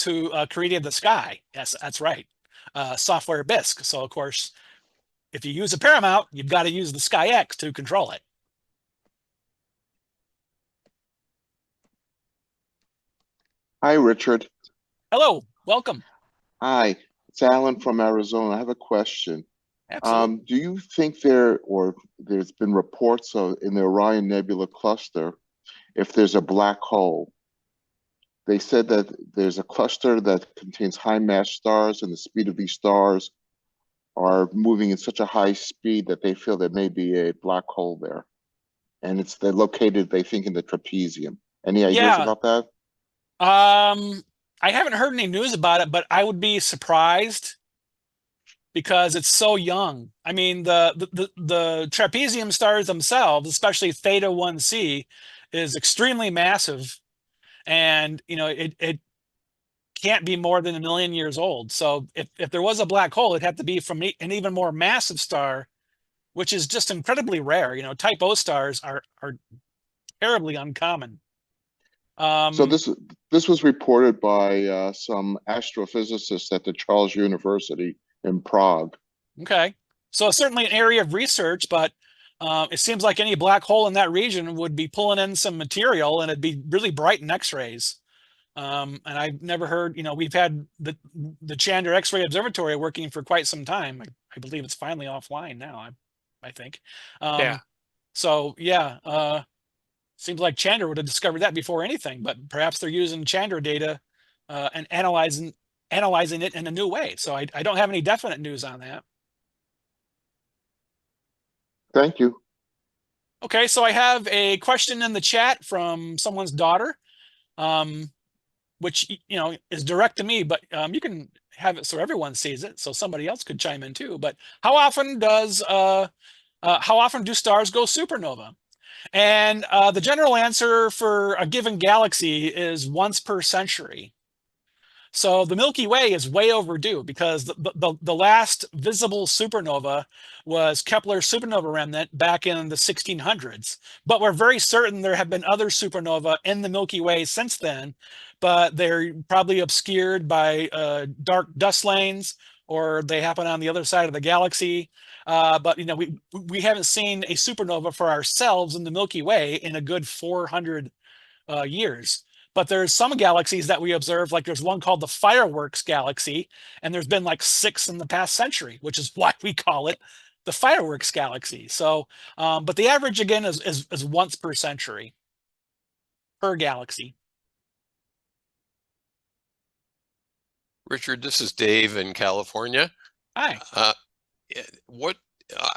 who created the Sky? Yes, that's right, Software Bisque. So of course, if you use a Paramount, you've got to use the SkyX to control it. Hi, Richard. Hello, welcome. Hi, it's Alan from Arizona. I have a question. Absolutely. Do you think there's been reports in the Orion Nebula cluster, if there's a black hole? They said that there's a cluster that contains high mass stars, and the speed of these stars are moving at such a high speed that they feel there may be a black hole there. And they're located, they think, in the trapezium. Any ideas about that? I haven't heard any news about it, but I would be surprised because it's so young. I mean, the trapezium stars themselves, especially Theta 1c, is extremely massive, and you know it can't be more than 1 million years old. So if there was a black hole, it'd have to be from an even more massive star, which is just incredibly rare. You know, Type O stars are terribly uncommon. So this was reported by some astrophysicists at the Charles University in Prague. Okay, so certainly an area of research, but it seems like any black hole in that region would be pulling in some material, and it'd be really bright in X-rays. And I've never heard, you know, we've had the Chandra X-ray Observatory working for quite some time. I believe it's finally offline now, I think. Yeah. So yeah, seems like Chandra would have discovered that before anything, but perhaps they're using Chandra data and analyzing analyzing it in a new way. So I don't have any definite news on that. Thank you. Okay, so I have a question in the chat from someone's daughter, which is direct to me, but you can have it so everyone sees it, so somebody else could chime in too. But how often do stars go supernova? And the general answer for a given galaxy is once per century. So the Milky Way is way overdue because the last visible supernova was Kepler's supernova remnant back in the 1600s. But we're very certain there have been other supernova in the Milky Way since then, but they're probably obscured by dark dust lanes, or they happen on the other side of the galaxy. But we haven't seen a supernova for ourselves in the Milky Way in a good 400 years. But there's some galaxies that we observe, like there's one called the Fireworks Galaxy, and there's been like 6 in the past century, which is why we call it the Fireworks Galaxy. So, but the average again is once per century per galaxy. Richard, this is Dave in California. Hi.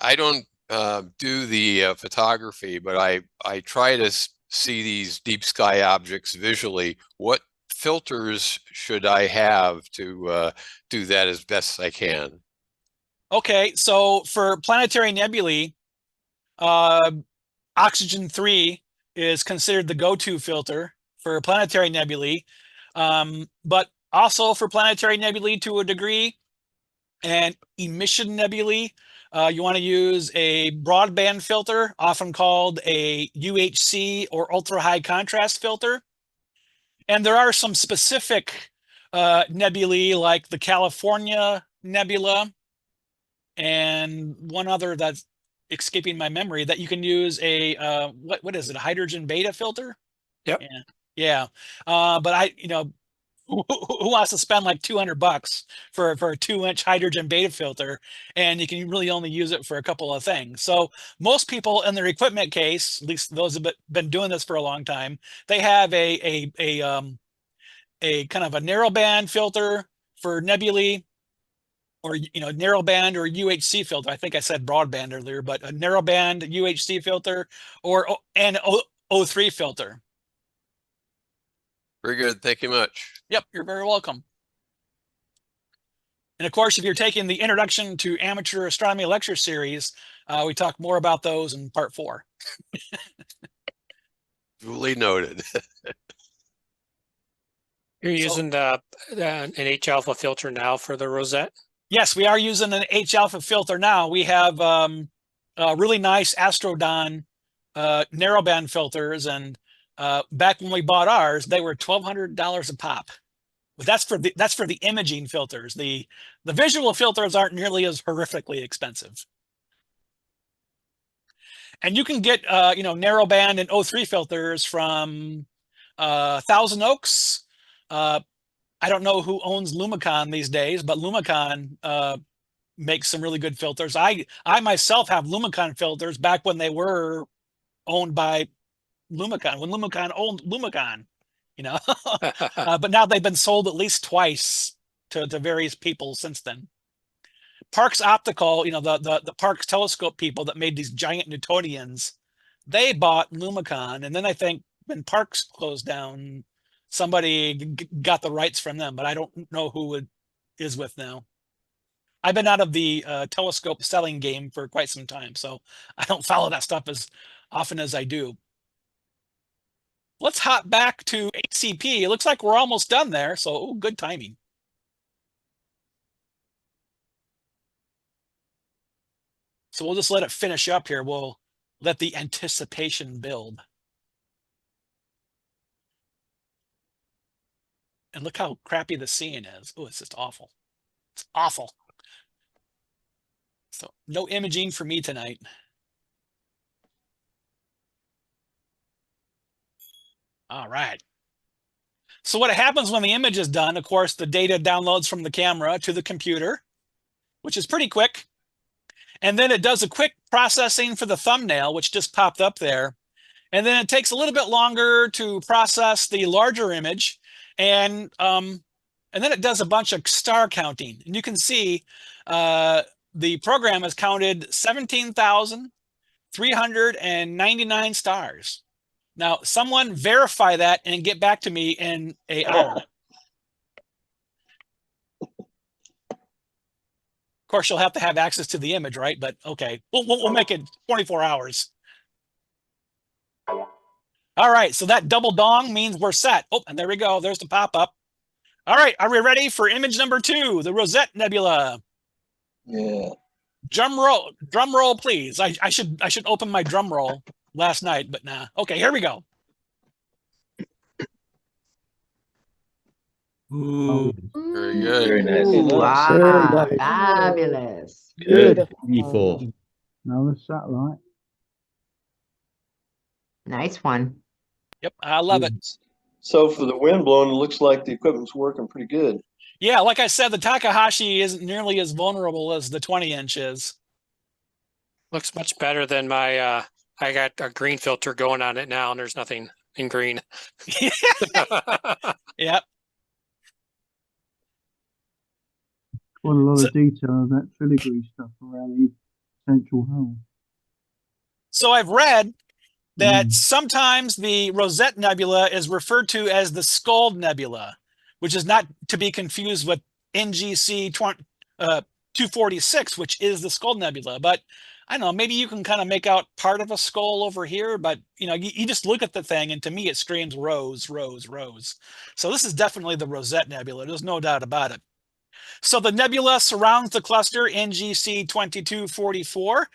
I don't do the photography, but I try to see these deep sky objects visually. What filters should I have to do that as best I can? Okay, so for planetary nebulae, oxygen 3 is considered the go-to filter for planetary nebulae, but also for planetary nebulae to a degree, and emission nebulae, you want to use a broadband filter, often called a UHC or ultra high contrast filter. And there are some specific nebulae like the California Nebula and one other that's escaping my memory that you can use a what is it, a hydrogen beta filter? Yep. Yeah. But who wants to spend like $200 for a 2-inch hydrogen beta filter, and you can really only use it for a couple of things. So most people in their equipment case, at least those have been doing this for a long time, they have a kind of a narrowband filter for nebulae, or narrowband or UHC filter. I think I said broadband earlier, but a narrowband UHC filter or an O3 filter. Very good. Thank you much. Yep, you're very welcome. And of course, if you're taking the Introduction to Amateur Astronomy lecture series, we talk more about those in part 4. Duly noted. You're using an H-alpha filter now for the rosette? Yes, we are using an H-alpha filter now. We have really nice Astrodon narrowband filters, and back when we bought ours, they were $1,200 a pop. But that's for the imaging filters. The visual filters aren't nearly as horrifically expensive. And you can get narrowband and O3 filters from Thousand Oaks. I don't know who owns Lumicon these days, but Lumicon makes some really good filters. I myself have Lumicon filters back when they were owned by Lumicon, when Lumicon owned Lumicon, but now they've been sold at least twice to various people since then. Parks Optical, the Parks Telescope people that made these giant Newtonians, they bought Lumicon, and then I think when Parks closed down, somebody got the rights from them, but I don't know who it is with now. I've been out of the telescope selling game for quite some time, so I don't follow that stuff as often as I do. Let's hop back to HCP. It looks like we're almost done there, so good timing. So we'll just let it finish up here. We'll let the anticipation build. And look how crappy the scene is. Oh, it's just awful. It's awful. So no imaging for me tonight. All right. So what happens when the image is done, of course, the data downloads from the camera to the computer, which is pretty quick. And then it does a quick processing for the thumbnail, which just popped up there. And then it takes a little bit longer to process the larger image. And and then it does a bunch of star counting. And you can see the program has counted 17,399 stars. Now, someone verify that and get back to me in an hour. Of course, you'll have to have access to the image, right? But okay, we'll make it 24 hours. All right, so that double dong means we're set. Oh, and there we go. There's the pop-up. All right, are we ready for image number 2, the Rosette Nebula? Yeah. Drum roll, please. I should open my drum roll last night, but nah. Okay, here we go. Oh, Very good. Very nice. Ooh, nice. ah, Very nice. fabulous. Good. Beautiful. another satellite. Nice one. Yep, I love it. So for the wind blowing, it looks like the equipment's working pretty good. Yeah, like I said, the Takahashi isn't nearly as vulnerable as the 20-inch is. Looks much better than my, I got a green filter going on it now and there's nothing in green. Yep. Quite a lot So- of detail of that filigree stuff around the central hull. So I've read that Mm. sometimes the Rosette Nebula is referred to as the Skuld Nebula, which is not to be confused with NGC 246, which is the Skuld Nebula. But I don't know, maybe you can kind of make out part of a skull over here, but you just look at the thing and to me it screams rose, rose, rose. So this is definitely the Rosette Nebula. There's no doubt about it. So the nebula surrounds the cluster NGC 2244,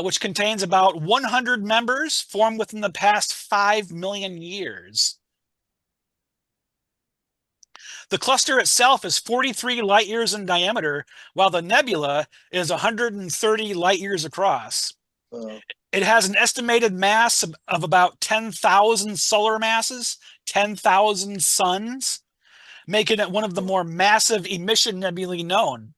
which contains about 100 members formed within the past 5 million years. The cluster itself is 43 light years in diameter, while the nebula is 130 light years across. It has an estimated mass of about 10,000 solar masses, 10,000 suns, making it one of the more massive emission nebulae known.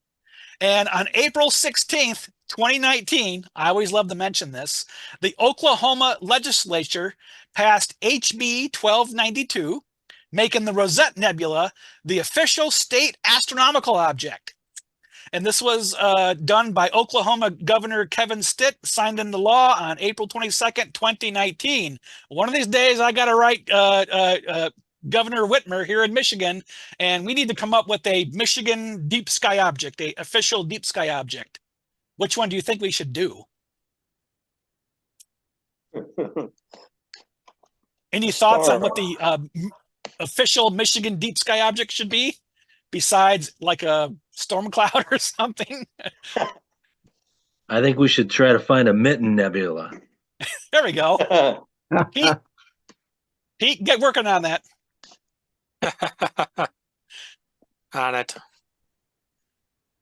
And on April 16th, 2019, I always love to mention this, the Oklahoma legislature passed HB 1292, making the Rosette Nebula the official state astronomical object. And this was done by Oklahoma Governor Kevin Stitt, signed into law on April 22nd, 2019. One of these days, I got to write Governor Whitmer here in Michigan, and we need to come up with a Michigan deep sky object, a official deep sky object. Which one do you think we should do? Any thoughts on what the official Michigan deep sky object should be, besides like a storm cloud or something? I think we should try to find a mitten nebula. There we go. Pete, get working on that. On it.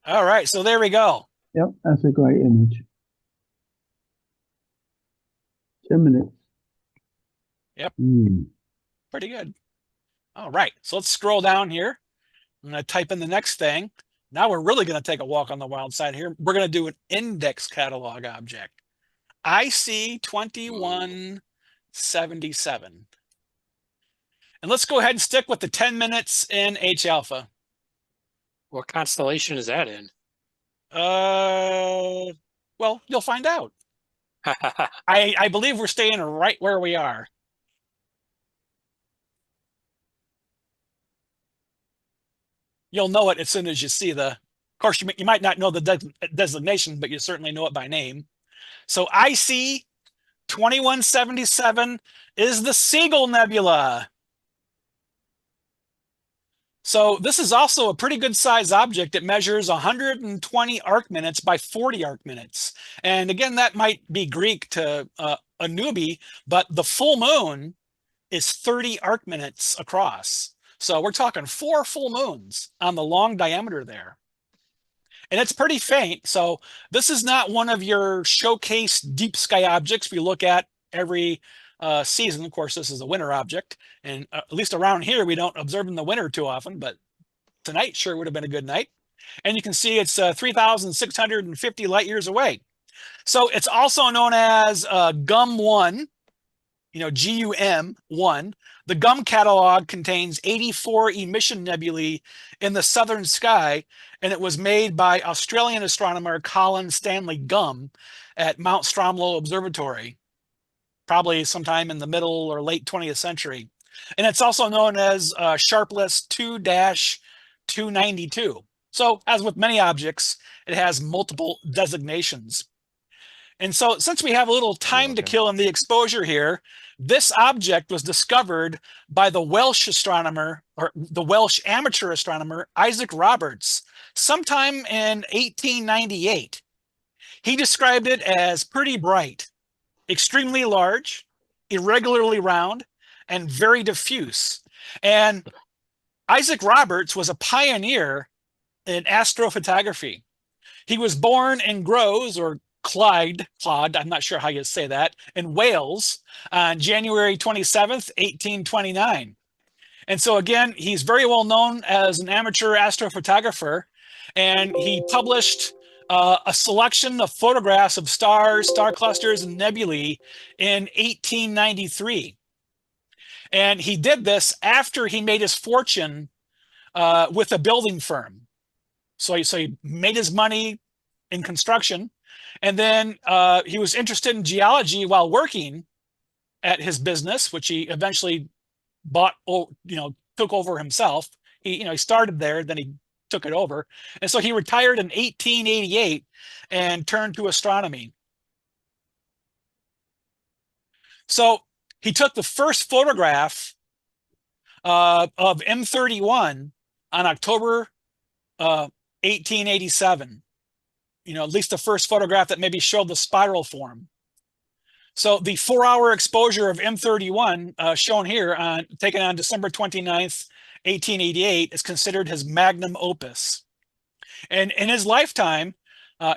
All right, so there we go. Yep, that's a great image. 10 minutes. Yep. Mm. Pretty good. All right, so let's scroll down here. I'm going to type in the next thing. Now we're really going to take a walk on the wild side here. We're going to do an index catalog object. IC 2177. And let's go ahead and stick with the 10 minutes in H alpha. What constellation is that in? Well, you'll find out. I believe we're staying right where we are. You'll know it as soon as you see of course, you might not know the designation, but you certainly know it by name. So IC 2177 is the Siegel Nebula. So this is also a pretty good size object. It measures 120 arc minutes by 40 arc minutes. And again, that might be Greek to a newbie, but the full moon is 30 arc minutes across. So we're talking 4 full moons on the long diameter there. And it's pretty faint. So this is not one of your showcase deep sky objects we look at every season. Of course, this is a winter object. And at least around here, we don't observe in the winter too often. But tonight sure would have been a good night. And you can see it's 3,650 light years away. So it's also known as GUM-1. GUM-1. The GUM catalog contains 84 emission nebulae in the southern sky, and it was made by Australian astronomer Colin Stanley Gum at Mount Stromlo Observatory, probably sometime in the middle or late 20th century. And it's also known as Sharpless 2-292. So, as with many objects, it has multiple designations. And so, since we have a little time to kill in the exposure here, this object was discovered by the Welsh astronomer, or the Welsh amateur astronomer, Isaac Roberts, sometime in 1898. He described it as pretty bright, extremely large, irregularly round, and very diffuse. And Isaac Roberts was a pioneer in astrophotography. He was born in Groes, or Clyde, I'm not sure how you say that, in Wales on January 27th, 1829. And so again, he's very well known as an amateur astrophotographer, and he published a selection of photographs of stars, star clusters, and nebulae in 1893. And he did this after he made his fortune with a building firm. So he made his money in construction, and then he was interested in geology while working at his business, which he eventually took over himself. He started there, then he took it over, and so he retired in 1888 and turned to astronomy. So he took the first photograph of M31 on October 1887. At least the first photograph that maybe showed the spiral form. So the 4-hour exposure of M31 shown here, taken on December 29th, 1888, is considered his magnum opus. And in his lifetime,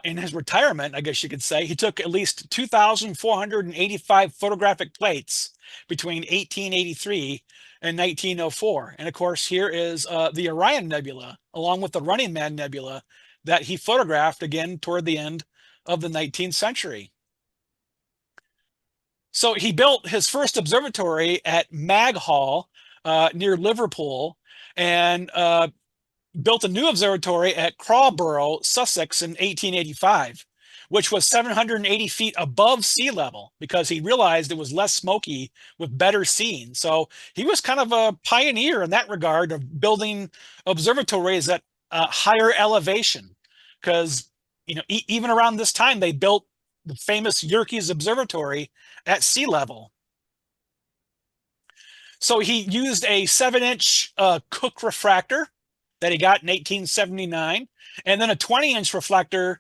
in his retirement, I guess you could say, he took at least 2,485 photographic plates between 1883 and 1904. And of course, here is the Orion Nebula, along with the Running Man Nebula, that he photographed again toward the end of the 19th century. So he built his first observatory at Mag Hall near Liverpool, and built a new observatory at Crawborough, Sussex in 1885, which was 780 feet above sea level because he realized it was less smoky with better seeing. So he was kind of a pioneer in that regard of building observatories at higher elevation, because even around this time they built the famous Yerkes Observatory at sea level. So he used a 7-inch Cooke refractor that he got in 1879, and then a 20-inch reflector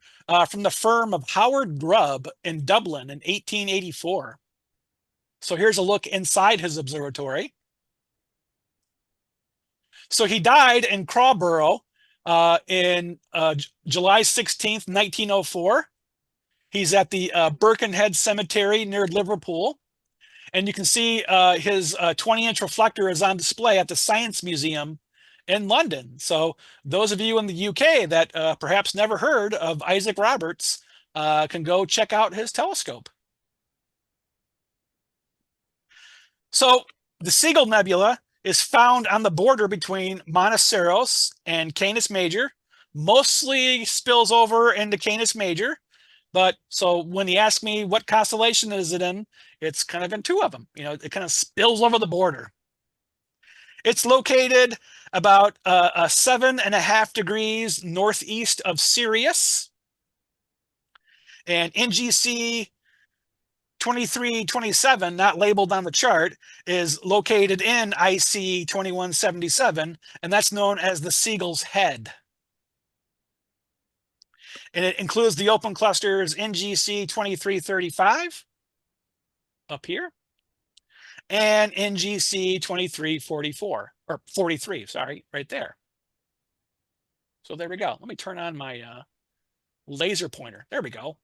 from the firm of Howard Grubb in Dublin in 1884. So here's a look inside his observatory. So he died in Crawborough in July 16th, 1904. He's at the Birkenhead Cemetery near Liverpool. And you can see his 20-inch reflector is on display at the Science Museum in London. So those of you in the UK that perhaps never heard of Isaac Roberts can go check out his telescope. So the Seagull Nebula is found on the border between Monoceros and Canis Major, mostly spills over into Canis Major. But so when you ask me what constellation is it in, it's kind of in two of them. It kind of spills over the border. It's located about 7.5 degrees northeast of Sirius. And NGC 2327, not labeled on the chart, is located in IC 2177, and that's known as the Seagull's Head. And it includes the open clusters NGC 2335 up here and NGC 2344, or 43, sorry, right there. So there we go. Let me turn on my laser pointer. There we go.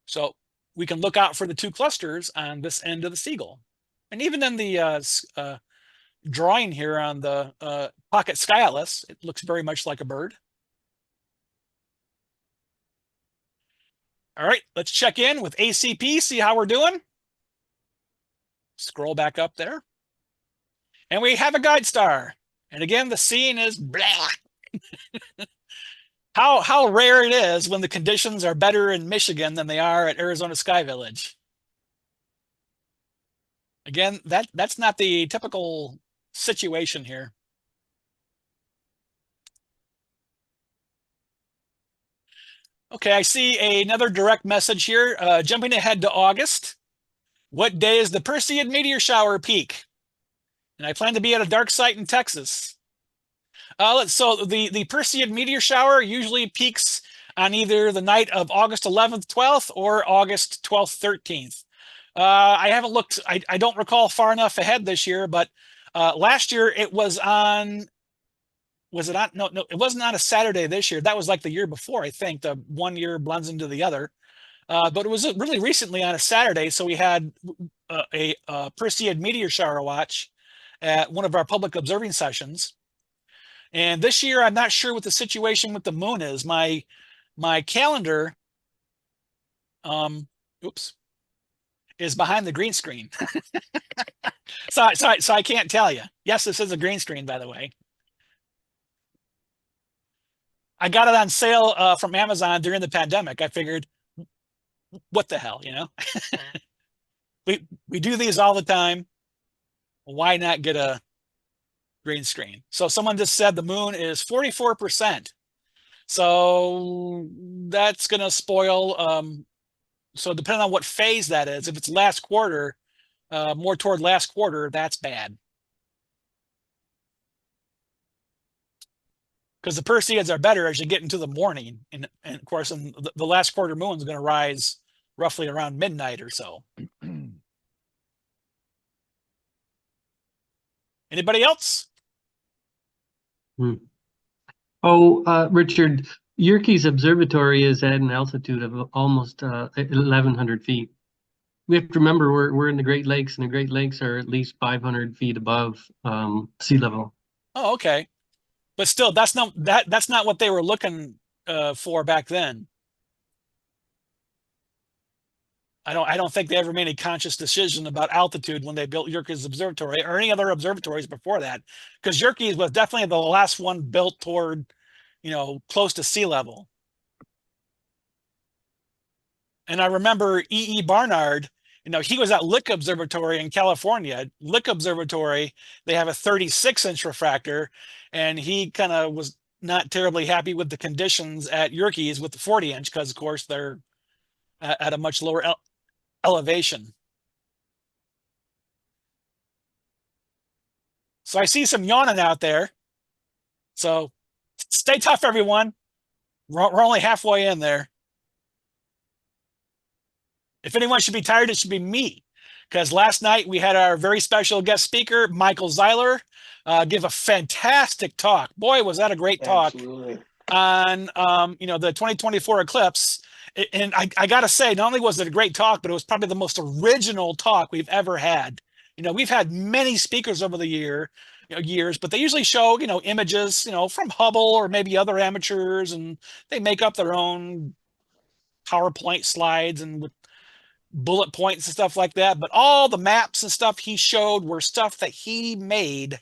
So we can look out for the two clusters on this end of the Seagull. And even in the drawing here on the pocket sky atlas, it looks very much like a bird. All right, let's check in with ACP, see how we're doing. Scroll back up there. And we have a guide star. And again, the scene is blah. How rare it is when the conditions are better in Michigan than they are at Arizona Sky Village. Again, that's not the typical situation here. Okay, I see another direct message here. Jumping ahead to August. What day is the Perseid meteor shower peak? And I plan to be at a dark site in Texas. So the Perseid meteor shower usually peaks on either the night of August 11th, 12th, or August 12th, 13th. I haven't looked, I don't recall far enough ahead this year, but last year it was on, was it on? No, it wasn't on a Saturday this year. That was like the year before, I think. The one year blends into the other. But it was really recently on a Saturday, so we had a Perseid meteor shower watch at one of our public observing sessions. And this year, I'm not sure what the situation with the moon is. My calendar, oops, is behind the green screen. so I can't tell you. Yes, this is a green screen, by the way. I got it on sale from Amazon during the pandemic. I figured, what the hell, you know? we do these all the time. Why not get a green screen? So someone just said the moon is 44%. So that's going to spoil. So depending on what phase that is, if it's last quarter, more toward last quarter, that's bad. Because the Perseids are better as you get into the morning. And of course, the last quarter moon is going to rise roughly around midnight or so. Anybody else? Richard, Yerkes Observatory is at an altitude of almost 1,100 feet. We have to remember we're in the Great Lakes, and the Great Lakes are at least 500 feet above sea level. Oh, okay. But still, that's not what they were looking for back then. I don't think they ever made a conscious decision about altitude when they built Yerkes Observatory or any other observatories before that, because Yerkes was definitely the last one built toward, close to sea level. And I remember E.E. Barnard, he was at Lick Observatory in California. Lick Observatory, they have a 36-inch refractor, and he kind of was not terribly happy with the conditions at Yerkes with the 40-inch, because of course they're at a much lower elevation. So I see some yawning out there. So stay tough, everyone. We're only halfway in there. If anyone should be tired, it should be me. Because last night we had our very special guest speaker, Michael Zeiler, give a fantastic talk. Boy, was that a great talk. Absolutely. On the 2024 eclipse. And I gotta say, not only was it a great talk, but it was probably the most original talk we've ever had. We've had many speakers over the years, but they usually show images from Hubble or maybe other amateurs, and they make up their own PowerPoint slides and with bullet points and stuff like that. But all the maps and stuff he showed were stuff that he made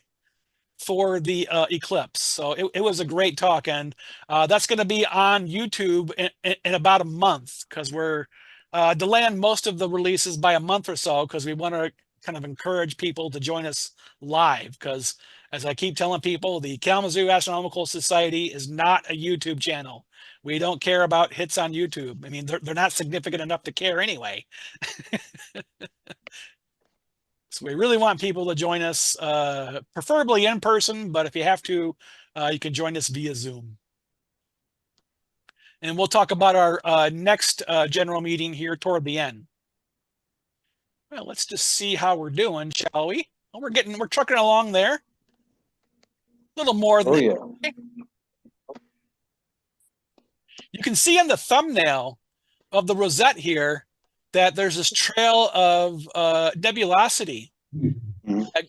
for the eclipse. So it was a great talk, and that's going to be on YouTube in about a month, because we're delaying most of the releases by a month or so, because we want to kind of encourage people to join us live, because as I keep telling people, the Kalamazoo Astronomical Society is not a YouTube channel. We don't care about hits on YouTube. I mean, they're not significant enough to care anyway. So we really want people to join us, preferably in person, but if you have to, you can join us via Zoom. And we'll talk about our next general meeting here toward the end. Well, let's just see how we're doing, shall we? Well, we're trucking along there. A little more than You can see in the thumbnail of the rosette here that there's this trail of nebulosity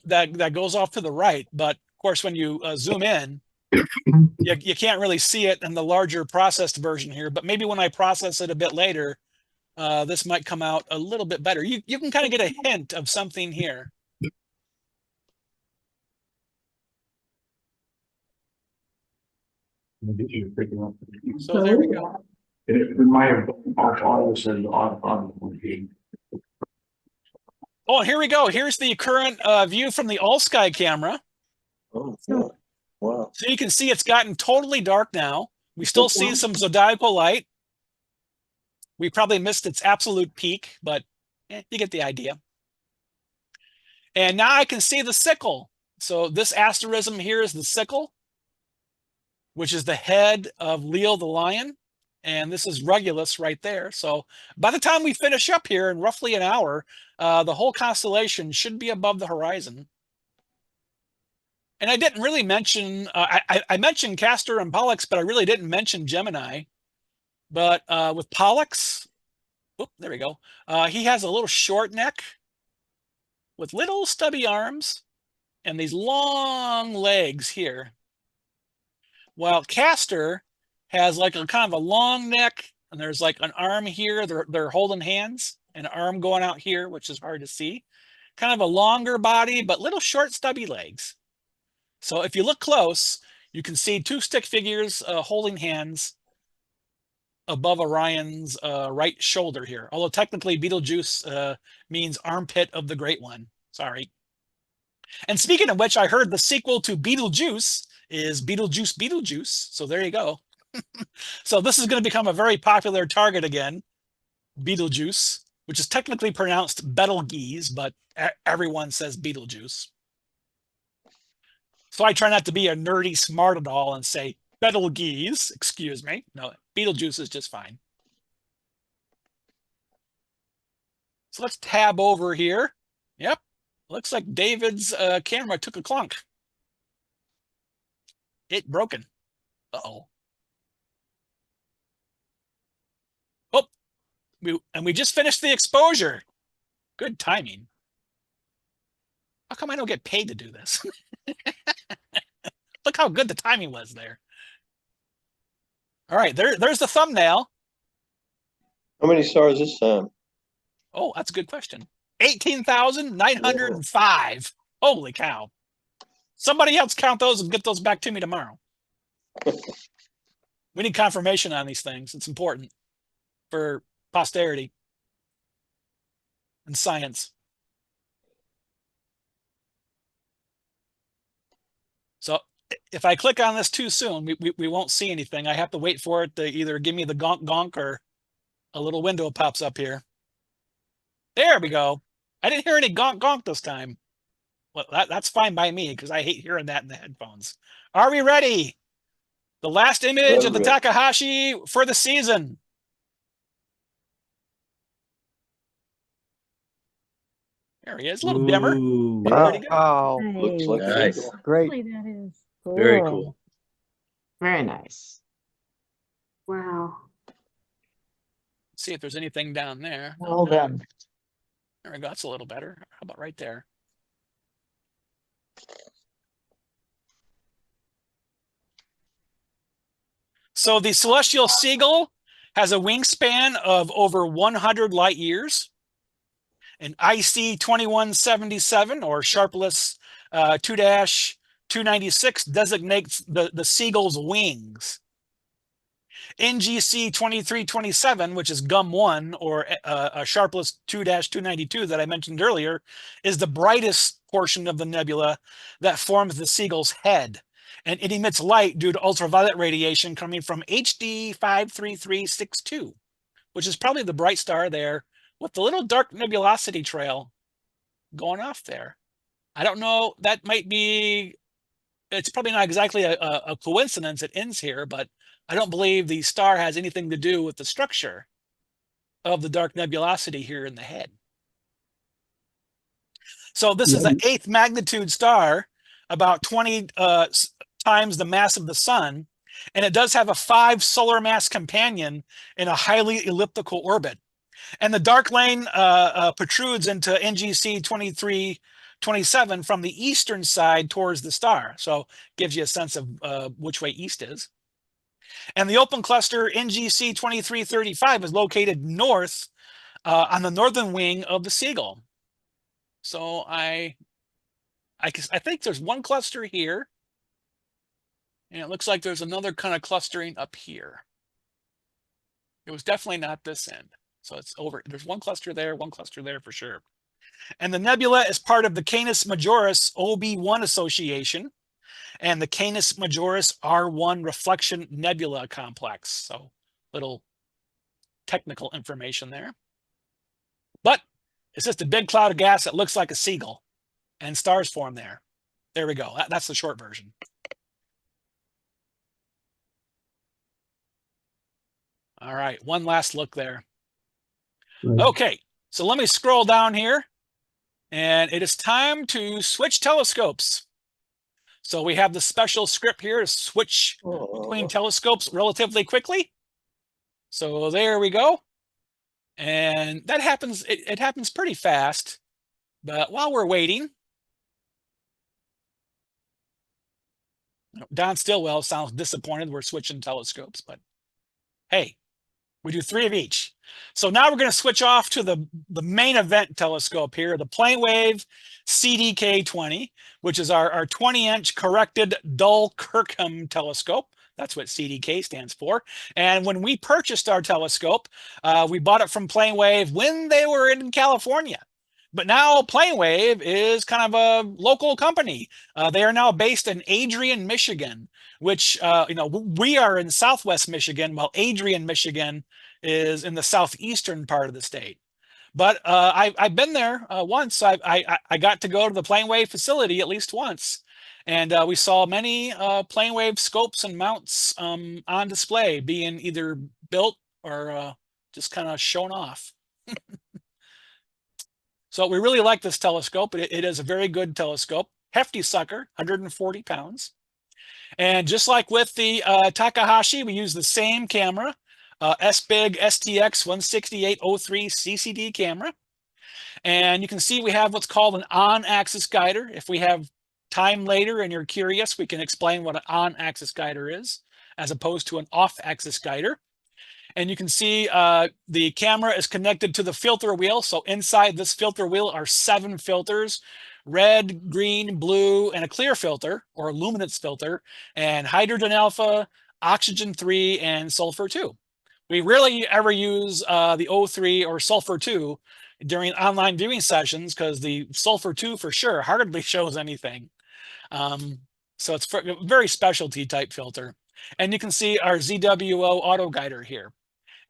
that goes off to the right. But of course, when you zoom in, you can't really see it in the larger processed version here. But maybe when I process it a bit later, this might come out a little bit better. You can kind of get a hint of something here. So there we go. Oh, here we go. Here's the current view from the all-sky camera. Oh, yeah. Wow. So you can see it's gotten totally dark now. We still see some zodiacal light. We probably missed its absolute peak, but you get the idea. And now I can see the sickle. So this asterism here is the sickle, which is the head of Leo the lion. And this is Regulus right there. So by the time we finish up here in roughly an hour, the whole constellation should be above the horizon. And I didn't really mention, I mentioned Castor and Pollux, but I really didn't mention Gemini. But with Pollux, there we go. He has a little short neck with little stubby arms and these long legs here. While Castor has like a kind of a long neck, and there's like an arm here. They're holding hands, and an arm going out here, which is hard to see. Kind of a longer body, but little short stubby legs. So if you look close, you can see two stick figures holding hands above Orion's right shoulder here. Although technically Betelgeuse means armpit of the Great One. Sorry. And speaking of which, I heard the sequel to Betelgeuse is Betelgeuse Beetlejuice. So there you go. So this is going to become a very popular target again, Betelgeuse, which is technically pronounced Betelgeuse, but everyone says Betelgeuse. So I try not to be a nerdy smart at all and say Betelgeuse, excuse me. No, Betelgeuse is just fine. So let's tab over here. Yep, looks like David's camera took a clunk. It broken. Uh-oh. Oh, we just finished the exposure. Good timing. How come I don't get paid to do this? Look how good the timing was there. All right, there's the thumbnail. How many stars this time? Oh, that's a good question. 18,905. Holy cow. Somebody else count those and get those back to me tomorrow. We need confirmation on these things. It's important for posterity and science. So if I click on this too soon, we won't see anything. I have to wait for it to either give me the gonk gonk or a little window pops up here. There we go. I didn't hear any gonk gonk this time. Well, that's fine by me because I hate hearing that in the headphones. Are we ready? The last image of the Takahashi for the season. There he is, a little dimmer. Wow. Looks like Nice. a Great. That is. Very cool. Very nice. Wow. See if there's anything down there. Well done. There we go. That's a little better. How about right there? So the celestial seagull has a wingspan of over 100 light years. An IC 2177 or Sharpless 2-296 designates the seagull's wings. NGC 2327, which is GUM 1 or a Sharpless 2-292 that I mentioned earlier, is the brightest portion of the nebula that forms the seagull's head. And it emits light due to ultraviolet radiation coming from HD 53362, which is probably the bright star there with the little dark nebulosity trail going off there. I don't know, that might be, it's probably not exactly a coincidence it ends here, but I don't believe the star has anything to do with the structure of the dark nebulosity here in the head. So this is the 8th magnitude star, about 20 times the mass of the sun, and it does have a 5 solar mass companion in a highly elliptical orbit. And the dark lane protrudes into NGC 2327 from the eastern side towards the star. So gives you a sense of which way east is. And the open cluster NGC 2335 is located north on the northern wing of the Seagull. So I think there's one cluster here, and it looks like there's another kind of clustering up here. It was definitely not this end. So it's over. There's one cluster there for sure. And the nebula is part of the Canis Majoris OB1 association and the Canis Majoris R1 reflection nebula complex. So little technical information there. But it's just a big cloud of gas that looks like a seagull, and stars form there. There we go. That's the short version. All right, one last look there. Right. Okay, so let me scroll down here, and it is time to switch telescopes. So we have the special script here to switch between telescopes relatively quickly. So there we go. And that happens, it happens pretty fast. But while we're waiting, Don Stillwell sounds disappointed we're switching telescopes, but hey, we do 3 of each. So now we're going to switch off to the main event telescope here, the Planewave CDK-20, which is our 20-inch corrected dull Kirkham telescope. That's what CDK stands for. And when we purchased our telescope, we bought it from Planewave when they were in California. But now Planewave is kind of a local company. They are now based in Adrian, Michigan, which, we are in Southwest Michigan, while Adrian, Michigan is in the southeastern part of the state. But I've been there once. I got to go to the Planewave facility at least once. And we saw many Planewave scopes and mounts on display being either built or just kind of shown off. So we really like this telescope. It is a very good telescope. Hefty sucker, 140 pounds. And just like with the Takahashi, we use the same camera, SBIG STX 16803 CCD camera. And you can see we have what's called an on-axis guider. If we have time later and you're curious, we can explain what an on-axis guider is, as opposed to an off-axis guider. And you can see the camera is connected to the filter wheel. So inside this filter wheel are 7 filters: red, green, blue, and a clear filter or luminance filter, and hydrogen alpha, oxygen 3, and sulfur 2. We rarely ever use the O3 or sulfur 2 during online viewing sessions because the sulfur 2 for sure hardly shows anything. So it's a very specialty type filter. And you can see our ZWO auto guider here.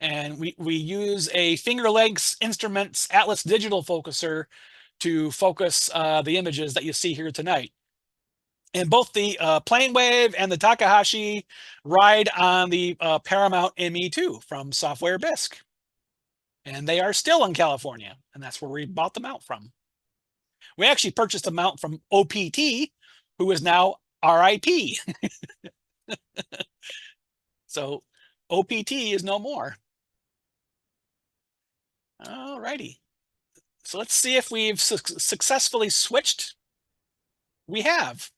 And we use a finger length instruments Atlas digital focuser to focus the images that you see here tonight. And both the Planewave and the Takahashi ride on the Paramount ME2 from Software Bisque. And they are still in California, and that's where we bought them out from. We actually purchased a mount from OPT, who is now RIP. So OPT is no more. All righty. So let's see if we've successfully switched. We have.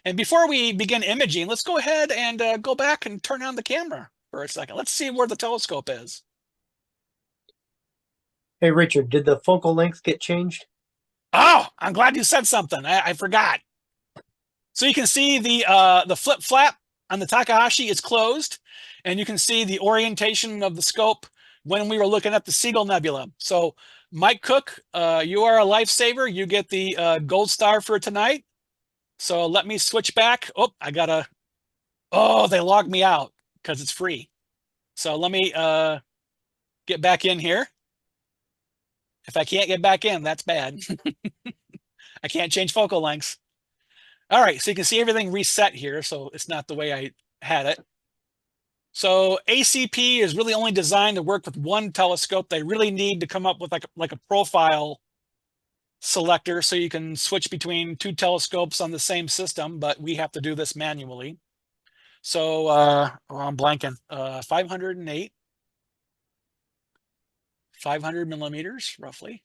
And before we begin imaging, let's go ahead and go back and turn on the camera for a second. Let's see where the telescope is. Hey, Richard, did the focal length get changed? Oh, I'm glad you said something. I forgot. So you can see the flip flap on the Takahashi is closed, and you can see the orientation of the scope when we were looking at the Seagull Nebula. So Mike Cook, you are a lifesaver. You get the gold star for tonight. So let me switch back. Oh, they logged me out because it's free. So let me get back in here. If I can't get back in, that's bad. I can't change focal lengths. All right, so you can see everything reset here, so it's not the way I had it. So ACP is really only designed to work with one telescope. They really need to come up with like a profile selector so you can switch between 2 telescopes on the same system, but we have to do this manually. So I'm blanking. 508, 500 millimeters roughly,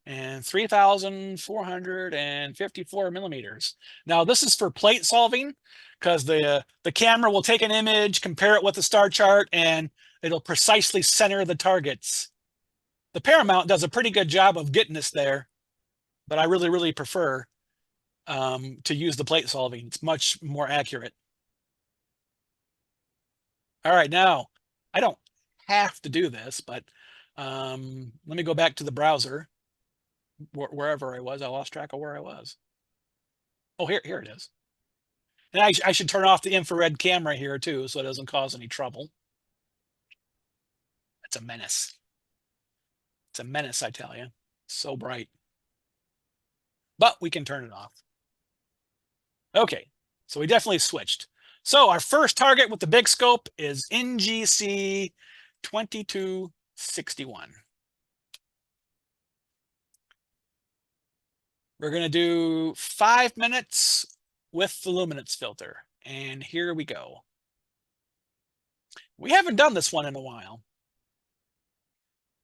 and 3,454 millimeters. Now this is for plate solving, because the camera will take an image, compare it with the star chart, and it'll precisely center the targets. The Paramount does a pretty good job of getting us there, but I really, really prefer to use the plate solving. It's much more accurate. All right, now I don't have to do this, but let me go back to the browser, wherever I was. I lost track of where I was. Oh, here it is. And I should turn off the infrared camera here too, so it doesn't cause any trouble. It's a menace. It's a menace, I tell you. So bright. But we can turn it off. Okay, so we definitely switched. So our first target with the big scope is NGC 2261. We're going to do 5 minutes with the luminance filter. And here we go. We haven't done this one in a while.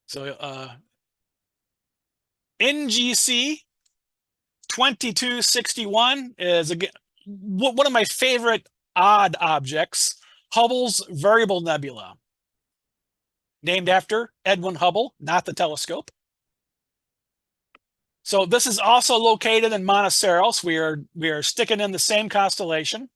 So NGC 2261 is, again, one of my favorite odd objects, Hubble's Variable Nebula, named after Edwin Hubble, not the telescope. So this is also located in Monoceros. We are sticking in the same constellation,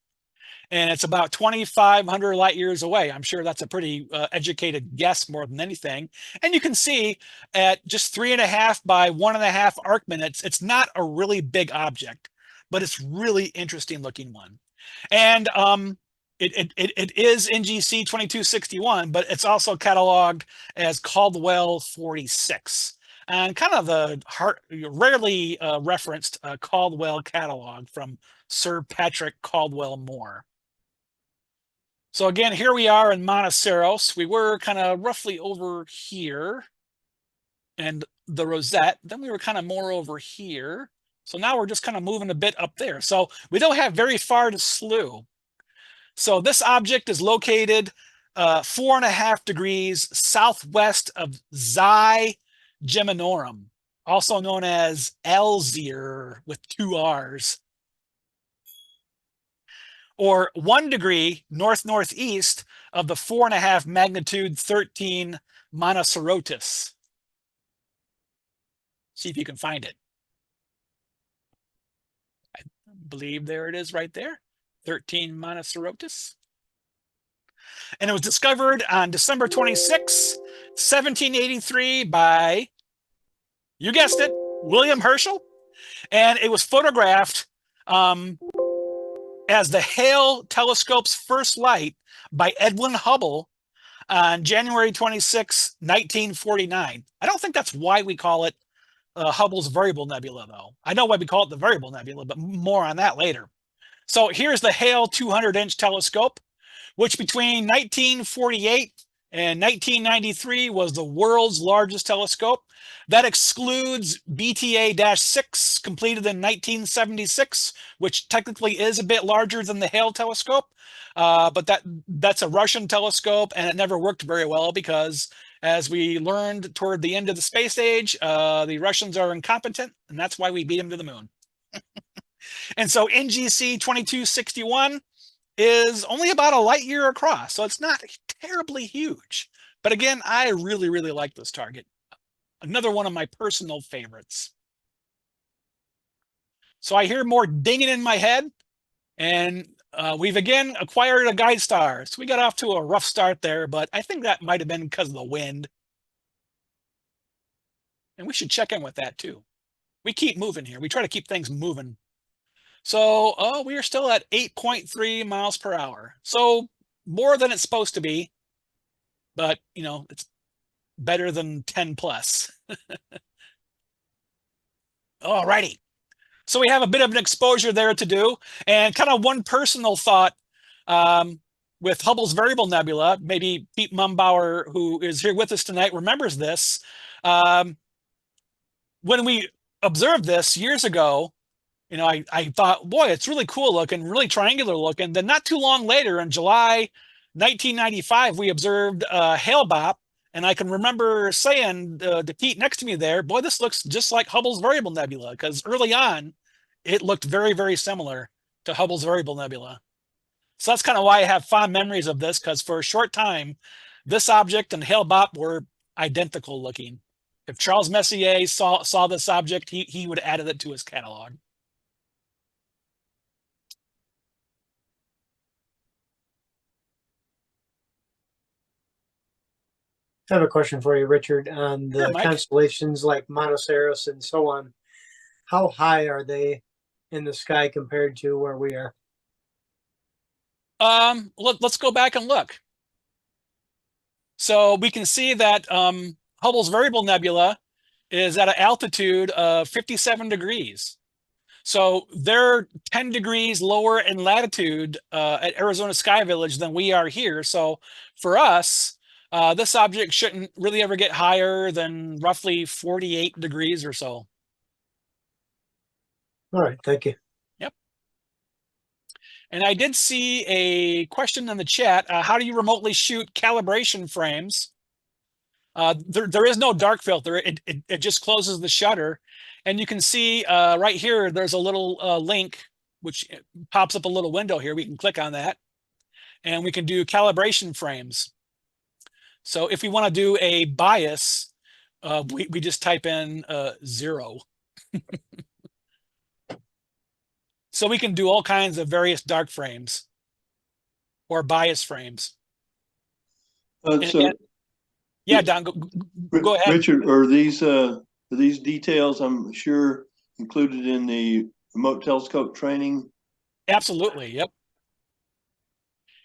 and it's about 2,500 light years away. I'm sure that's a pretty educated guess more than anything. And you can see at just 3.5 by 1.5 arc minutes, it's not a really big object, but it's really interesting looking one. And it is NGC 2261, but it's also cataloged as Caldwell 46. And kind of the rarely referenced Caldwell catalog from Sir Patrick Caldwell Moore. So again, here we are in Monoceros. We were kind of roughly over here and the rosette. Then we were kind of more over here. So now we're just kind of moving a bit up there. So we don't have very far to slew. So this object is located 4.5 degrees southwest of Xi Geminorum, also known as Elzir with 2 R's, or 1 degree north-northeast of the 4.5 magnitude 13 Monocerotis. See if you can find it. I believe there it is right there, 13 Monocerotis. And it was discovered on December 26, 1783 by, you guessed it, William Herschel. And it was photographed as the Hale telescope's first light by Edwin Hubble on January 26, 1949. I don't think that's why we call it Hubble's Variable Nebula, though. I know why we call it the Variable Nebula, but more on that later. So here's the Hale 200-inch telescope, which between 1948 and 1993 was the world's largest telescope. That excludes BTA-6, completed in 1976, which technically is a bit larger than the Hale telescope. But that's a Russian telescope, and it never worked very well because, as we learned toward the end of the space age, the Russians are incompetent, and that's why we beat them to the moon. And so NGC 2261 is only about a light year across, so it's not terribly huge. But again, I really, really like this target. Another one of my personal favorites. So I hear more dinging in my head, and we've again acquired a guide star. So we got off to a rough start there, but I think that might have been because of the wind. And we should check in with that too. We keep moving here. We try to keep things moving. So we are still at 8.3 miles per hour. So more than it's supposed to be, but you know, it's better than 10 plus. All righty. So we have a bit of an exposure there to do, and kind of one personal thought with Hubble's Variable Nebula. Maybe Pete Mumbauer, who is here with us tonight, remembers this. When we observed this years ago, you know, I thought, boy, it's really cool looking, really triangular looking. Then not too long later, in July 1995, we observed Hale-Bopp, and I can remember saying to Pete next to me there, boy, this looks just like Hubble's Variable Nebula, because early on, it looked very, very similar to Hubble's Variable Nebula. So that's kind of why I have fond memories of this, because for a short time, this object and Hale-Bopp were identical looking, If Charles Messier saw this object, he would have added it to his catalog. I have a question for you, Richard, on the Sure, Mike. constellations like Monoceros and so on. How high are they in the sky compared to where we are? Let's go back and look. So we can see that Hubble's Variable Nebula is at an altitude of 57 degrees. So they're 10 degrees lower in latitude at Arizona Sky Village than we are here. So for us, this object shouldn't really ever get higher than roughly 48 degrees or so. All right, thank you. Yep. And I did see a question in the chat. How do you remotely shoot calibration frames? There is no dark filter. It just closes the shutter. And you can see right here, there's a little link, which pops up a little window here. We can click on that. And we can do calibration frames. So if we want to do a bias, we just type in 0. So we can do all kinds of various dark frames or bias frames. Yeah, Don, go ahead. Richard, are these details, I'm sure, included in the remote telescope training? Absolutely. Yep.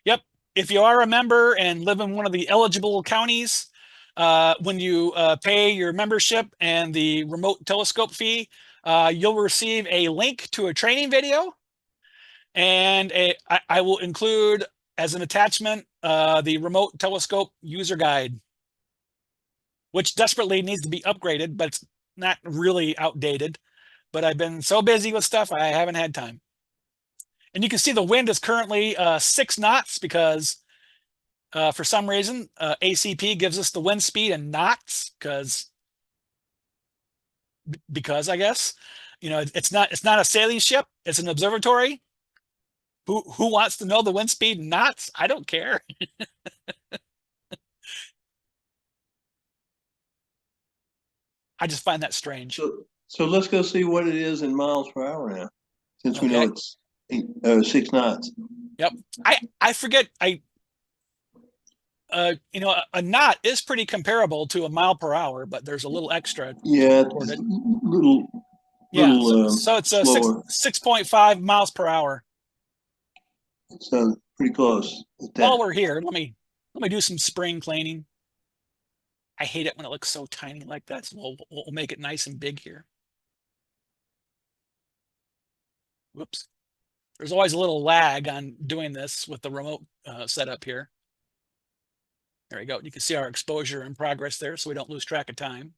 Yep. If you are a member and live in one of the eligible counties, when you pay your membership and the remote telescope fee, you'll receive a link to a training video, and I will include as an attachment the remote telescope user guide, which desperately needs to be upgraded, but it's not really outdated. But I've been so busy with stuff, I haven't had time. And you can see the wind is currently 6 knots because for some reason, ACP gives us the wind speed in knots because I guess, you know, it's not a sailing ship, it's an observatory. Who wants to know the wind speed in knots? I don't care. I just find that strange. So let's go see what it is in miles per hour now, since we know it's 6 knots. Yep. I forget. You know, a knot is pretty comparable to a mile per hour, but there's a little extra. Yeah, so it's a 6.5 miles per hour. So pretty close. While we're here, let me do some spring cleaning. I hate it when it looks so tiny like that. So we'll make it nice and big here. Whoops. There's always a little lag on doing this with the remote setup here. There we go. You can see our exposure in progress there, so we don't lose track of time.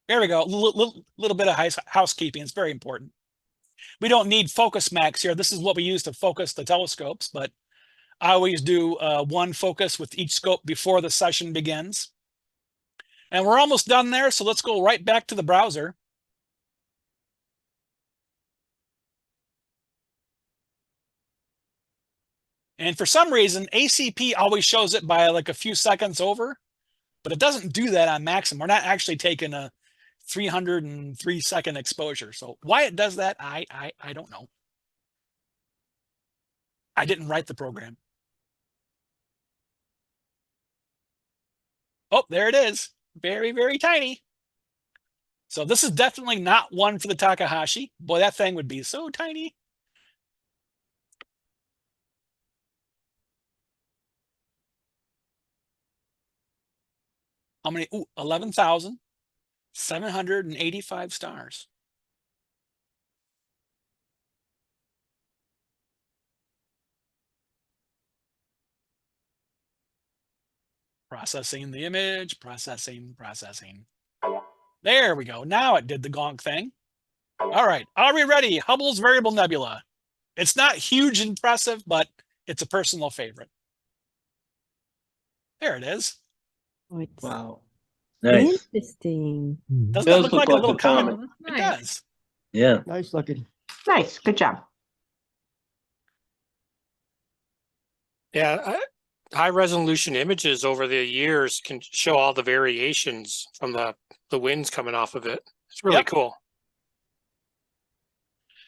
There we go. A little bit of housekeeping. It's very important. We don't need focus max here. This is what we use to focus the telescopes, but I always do one focus with each scope before the session begins. And we're almost done there, so let's go right back to the browser. And for some reason, ACP always shows it by like a few seconds over, but it doesn't do that on maximum. We're not actually taking a 303-second exposure. So why it does that, I don't know. I didn't write the program. Oh, there it is. Very, very tiny. So this is definitely not one for the Takahashi. Boy, that thing would be so tiny. How many? Ooh, 11,785 stars. Processing the image, processing. There we go. Now it did the gonk thing. All right. Are we ready? Hubble's Variable Nebula. It's not huge and impressive, but it's a personal favorite. There it is. Wow. Nice. Interesting. Doesn't that look like a little comet? Nice. It does. Yeah. Nice looking. Nice. Good job. Yeah, high resolution images over the years can show all the variations from the winds coming off of it. It's really Yep. cool.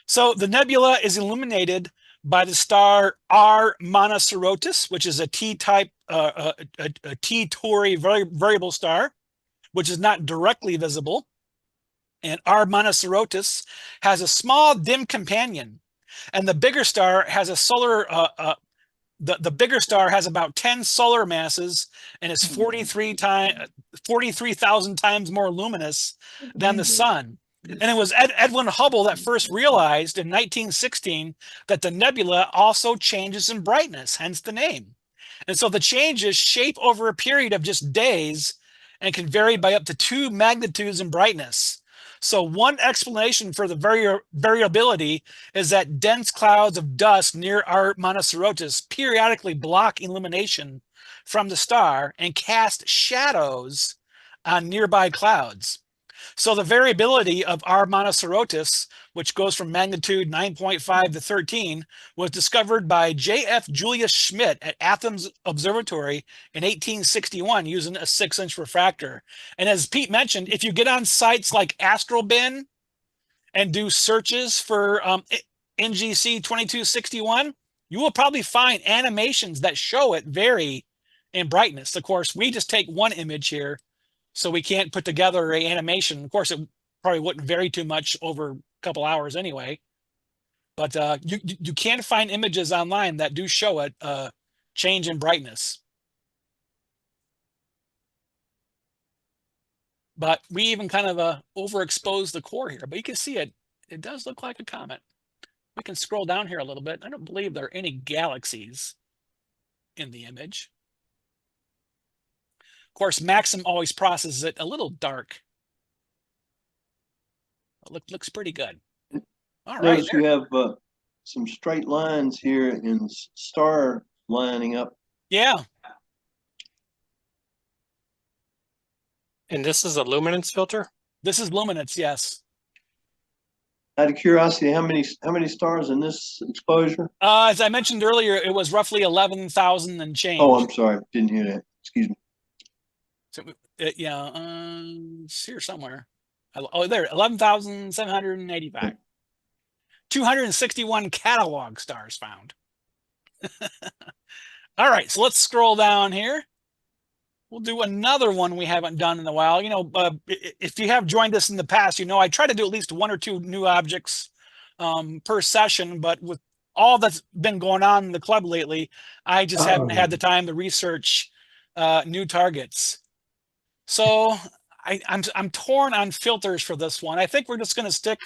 So the nebula is illuminated by the star R Monocerotis, which is a T-type, a T-Tauri variable star, which is not directly visible. And R Monocerotis has a small dim companion, and the bigger star has a solar. The bigger star has about 10 solar masses and is 43,000 times more luminous than the sun. And it was Edwin Hubble that first realized in 1916 that the nebula also changes in brightness, hence the name. And so the changes shape over a period of just days and can vary by up to 2 magnitudes in brightness. So one explanation for the variability is that dense clouds of dust near our Monocerotis periodically block illumination from the star and cast shadows on nearby clouds. So the variability of our Monocerotis, which goes from magnitude 9.5 to 13, was discovered by J.F. Julius Schmidt at Athens Observatory in 1861 using a 6-inch refractor. And as Pete mentioned, if you get on sites like Astrobin and do searches for NGC 2261, you will probably find animations that show it vary in brightness. Of course, we just take one image here, so we can't put together an animation. Of course, it probably wouldn't vary too much over a couple hours anyway. But you can find images online that do show it change in brightness. But we even kind of overexpose the core here. But you can see it. It does look like a comet. We can scroll down here a little bit. I don't believe there are any galaxies in the image. Of course, Maxim always processes it a little dark. It looks pretty good. All right. Notice you have some straight lines here and star lining up. Yeah. And this is a luminance filter? This is luminance, yes. Out of curiosity, how many stars in this exposure? As I mentioned earlier, it was roughly 11,000 and change. Oh, I'm sorry, didn't hear that. Excuse me. So, yeah, it's here somewhere. Oh, there, 11,785. 261 catalog stars found. All right, so let's scroll down here. We'll do another one we haven't done in a while. You know, if you have joined us in the past, you know I try to do at least 1 or 2 new objects per session, but with all that's been going on in the club lately, I just haven't had the time to research new targets. So I'm torn on filters for this one. I think we're just going to stick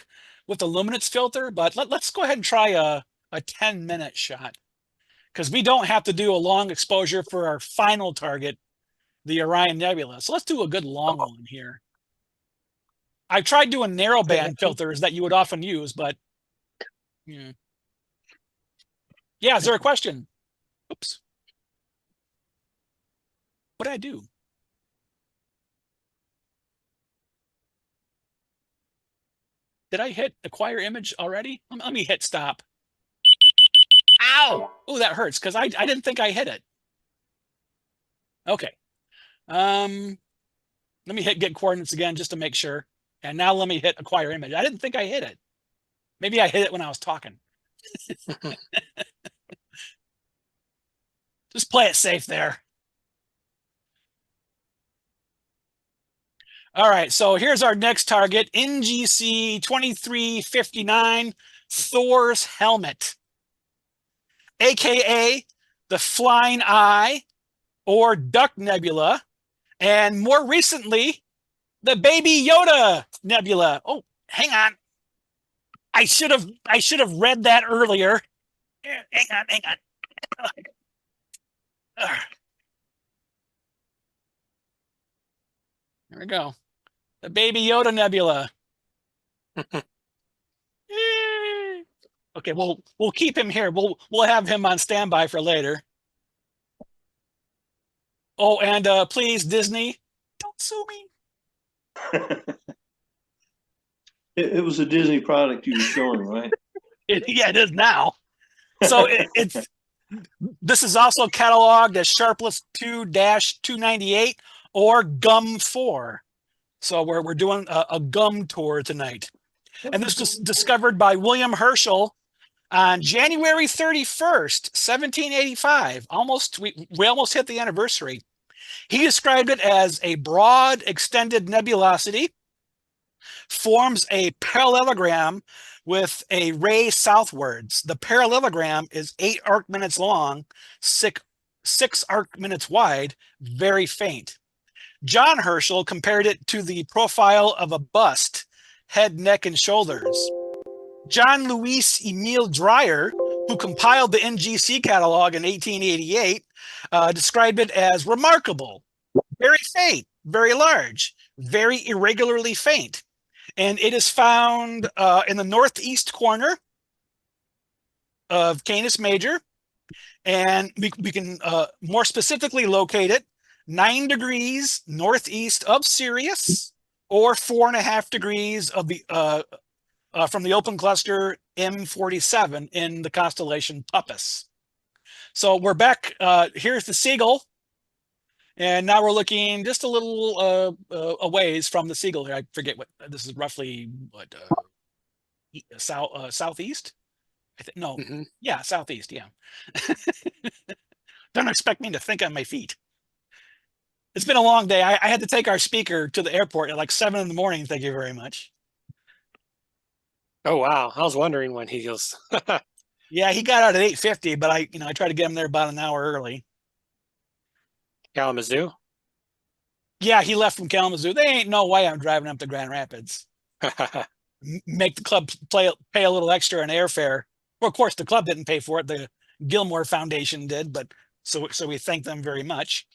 with the luminance filter, but let's go ahead and try a 10-minute shot, because we don't have to do a long exposure for our final target, the Orion Nebula. So let's do a good long one here. I tried doing narrow band filters that you would often use, but yeah. Is there a question? Oops. What did I do? Did I hit acquire image already? Let me hit stop. Ow! Oh, that hurts because I didn't think I hit it. Okay. Let me hit get coordinates again just to make sure. And now let me hit acquire image. I didn't think I hit it. Maybe I hit it when I was talking. Just play it safe there. All right, so here's our next target, NGC 2359, Thor's Helmet, aka the Flying Eye or Duck Nebula, and more recently, the Baby Yoda Nebula. Oh, hang on. I should have read that earlier. Hang on. There we go. The Baby Yoda Nebula. Okay, we'll keep him here. We'll have him on standby for later. Oh, and please, Disney, don't sue me. It was a Disney product you were showing, right? Yeah, it is now. So This is also cataloged as Sharpless 2-298 or GUM4. So we're doing a GUM tour tonight. And this was discovered by William Herschel on January 31st, 1785. We almost hit the anniversary. He described it as a broad, extended nebulosity, forms a parallelogram with a ray southwards. The parallelogram is 8 arc minutes long, 6 arc minutes wide, very faint. John Herschel compared it to the profile of a bust, head, neck, and shoulders. John Louis Emile Dreyer, who compiled the NGC catalog in 1888, described it as remarkable, very faint, very large, very irregularly faint. And it is found in the northeast corner of Canis Major. And we can more specifically locate it 9 degrees northeast of Sirius, or 4.5 degrees of the from the open cluster M47 in the constellation Puppis. So we're back. Here's the Seagull. And now we're looking just a little a ways from the Seagull here. I forget what this is, roughly what southeast. I think no, yeah, southeast. Yeah. Don't expect me to think on my feet. It's been a long day. I had to take our speaker to the airport at like 7 in the morning. Thank you very much. Oh wow, I was wondering when he goes. Yeah, he got out at 8:50, but I tried to get him there about an hour early. Kalamazoo? Yeah, he left from Kalamazoo. They ain't no way I'm driving up to Grand Rapids. Make the club pay a little extra in airfare. Well, of course, the club didn't pay for it. The Gilmore Foundation did, but so we thank them very much.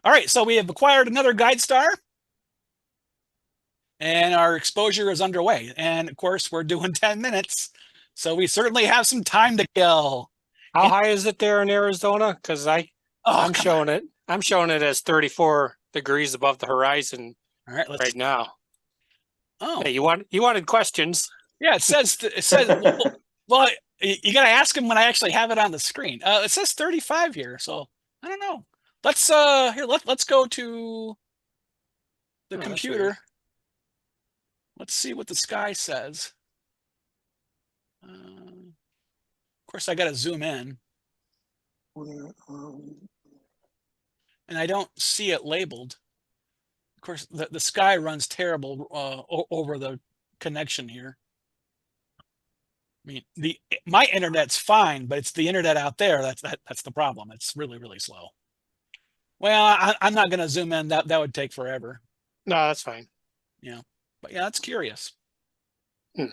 All right, so we have acquired another guide star, and our exposure is underway. And of course, we're doing 10 minutes, so we certainly have some time to kill. How high is it there in Arizona? Because I'm showing it. I'm showing it as 34 degrees above the horizon. All right, right now. Oh, hey, you wanted questions? Yeah, it says well, you got to ask him when I actually have it on the screen. It says 35 here, so I don't know. Let's let's go to the computer. Let's see what the sky says. Of course, I got to zoom in. And I don't see it labeled. Of course, the sky runs terrible over the connection here. I mean, my internet's fine, but it's the internet out there that's the problem. It's really, really slow. Well, I'm not going to zoom in. That would take forever. No, that's fine. Yeah, but yeah, that's curious. And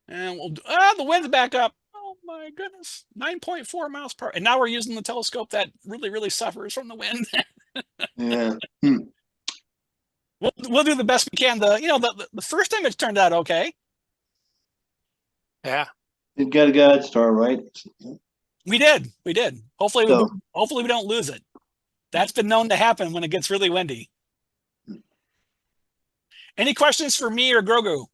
the wind's back up. Oh my goodness, 9.4 miles per hour. And now we're using the telescope that really, really suffers from the wind. Yeah. We'll do the best we can. The first image turned out okay. Yeah. You got a guide star, right? We did. Hopefully we don't lose it. That's been known to happen when it gets really windy. Any questions for me or Grogu?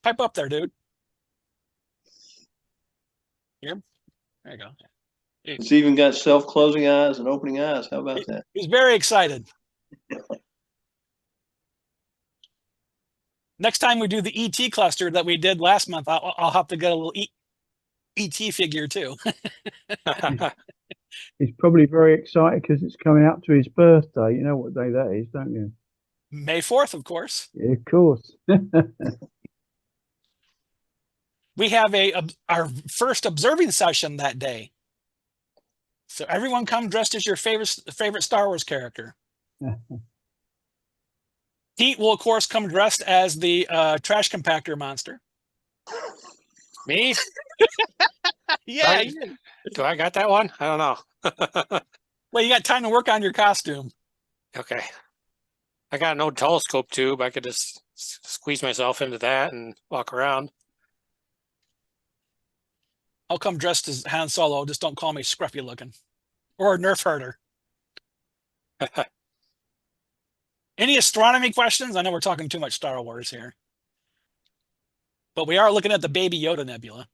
Pipe up there, dude. Here. There you go. It's even got self-closing eyes and opening eyes. How about that? He's very excited. Next time we do the ET cluster that we did last month, I'll have to get a little ET figure too. He's probably very excited because it's coming up to his birthday. You know what day that is, don't you? May 4th, of course. Yeah, of course. We have our first observing session that day. So everyone come dressed as your favorite Star Wars character. Pete will, of course, come dressed as the trash compactor monster. Me? Yeah. Do I got that one? I don't know. Well, you got time to work on your costume. Okay. I got an old telescope tube. I could just squeeze myself into that and walk around. I'll come dressed as Han Solo. Just don't call me scruffy looking. Or a Nerf herder. Any astronomy questions? I know we're talking too much Star Wars here. but we are looking at the Baby Yoda Nebula.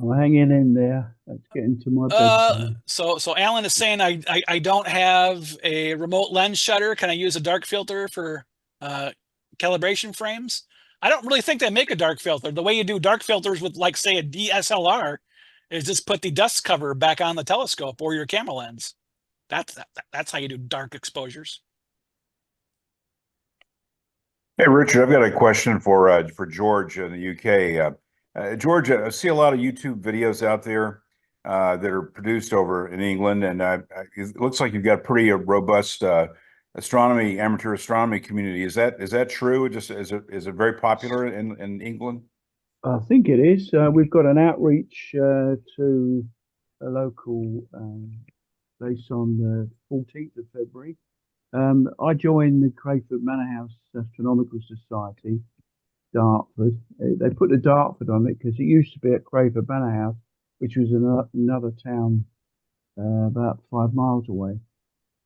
I'm hanging in there. That's getting to my bedtime. So Alan is saying I don't have a remote lens shutter. Can I use a dark filter for calibration frames? I don't really think they make a dark filter. The way you do dark filters with, like, say, a DSLR is just put the dust cover back on the telescope or your camera lens. That's how you do dark exposures. Hey, Richard, I've got a question for George in the UK. George, I see a lot of YouTube videos out there that are produced over in England, and it looks like you've got a pretty robust amateur astronomy community. Is that true? Is it very popular in England? I think it is. We've got an outreach to a local place on the 14th of February. I joined the Crayford Manor House Astronomical Society, Dartford. They put the Dartford on it because it used to be at Crayford Manor House, which was another town about 5 miles away.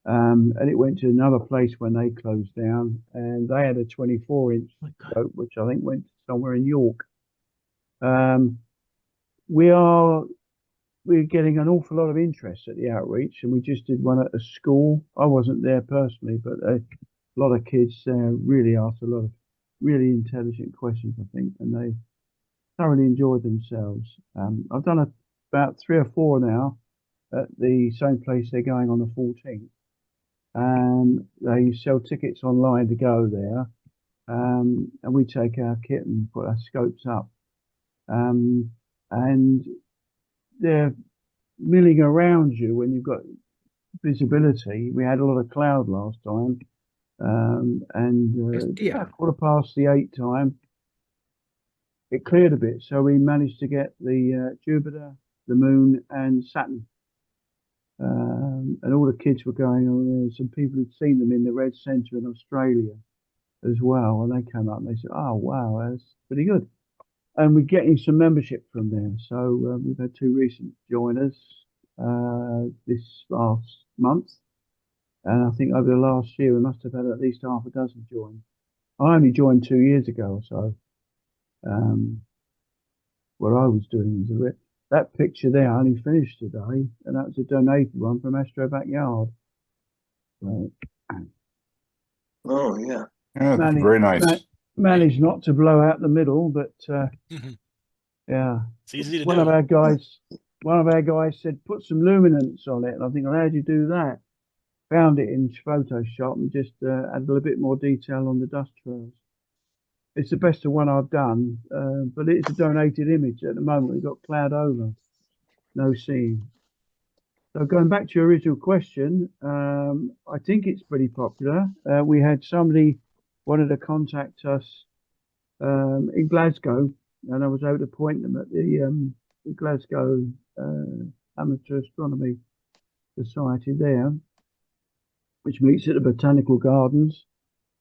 And it went to another place when they closed down, and they had a 24-inch scope, which I think went somewhere in York. We're getting an awful lot of interest at the outreach, and we just did one at a school. I wasn't there personally, but a lot of kids really asked a lot of really intelligent questions, I think, and they thoroughly enjoyed themselves. I've done about 3 or 4 now at the same place they're going on the 14th. They sell tickets online to go there, and we take our kit and put our scopes up. And they're milling around you when you've got visibility. We had a lot of cloud last time, and about 8:15 time, it cleared a bit. So we managed to get the Jupiter, the Moon, and Saturn. And all the kids were going on there. Some people had seen them in the Red Centre in Australia as well, and they came up and they said, "Oh wow, that's pretty good." And we're getting some membership from them. So we've had 2 recent joiners this last month. And I think over the last year, we must have had at least half a dozen join. I only joined 2 years ago or so. What I was doing was a bit. That picture there I only finished today, and that was a donated one from Astro Backyard. Right. Oh, yeah. Yeah, very nice. Managed not to blow out the middle, but yeah, it's easy to one do. of our guys said put some luminance on it, and I think, well, how do you do that? Found it in Photoshop and just added a little bit more detail on the dust trails. It's the best of one I've done, but it's a donated image. At the moment, we've got cloud over, no seeing. So going back to your original question, I think it's pretty popular. We had somebody wanted to contact us in Glasgow, and I was able to point them at the Glasgow Amateur Astronomy Society there, which meets at the Botanical Gardens.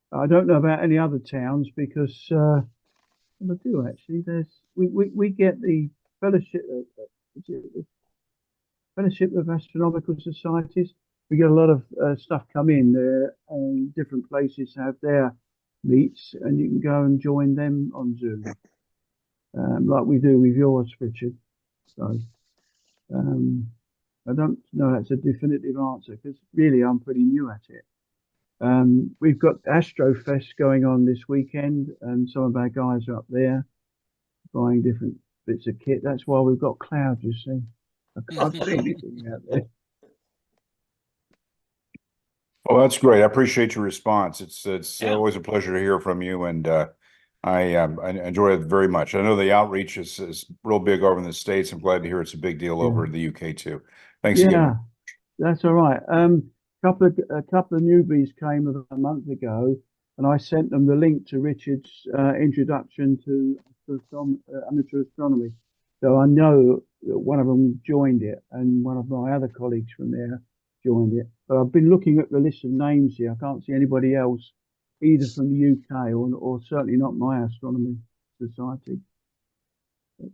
I don't know about any other towns because I do actually. We get the fellowship of Astronomical Societies. We get a lot of stuff come in there, and different places have their meets, and you can go and join them on Zoom, like we do with yours, Richard. So I don't know that's a definitive answer because really I'm pretty new at it. We've got Astrofest going on this weekend, and some of our guys are up there buying different bits of kit. That's why we've got cloud, you see. I can't see anything out there. Well, that's great. I appreciate your response. It's always a pleasure to hear from you, and I enjoy it very much. I know the outreach is real big over in the States. I'm glad to hear it's a big deal over in the UK too. Thanks again. That's all right. A couple of newbies came about a month ago, and I sent them the link to Richard's introduction to amateur astronomy. So I know that one of them joined it, and one of my other colleagues from there joined it. But I've been looking at the list of names here. I can't see anybody else, either from the UK or certainly not my astronomy society. But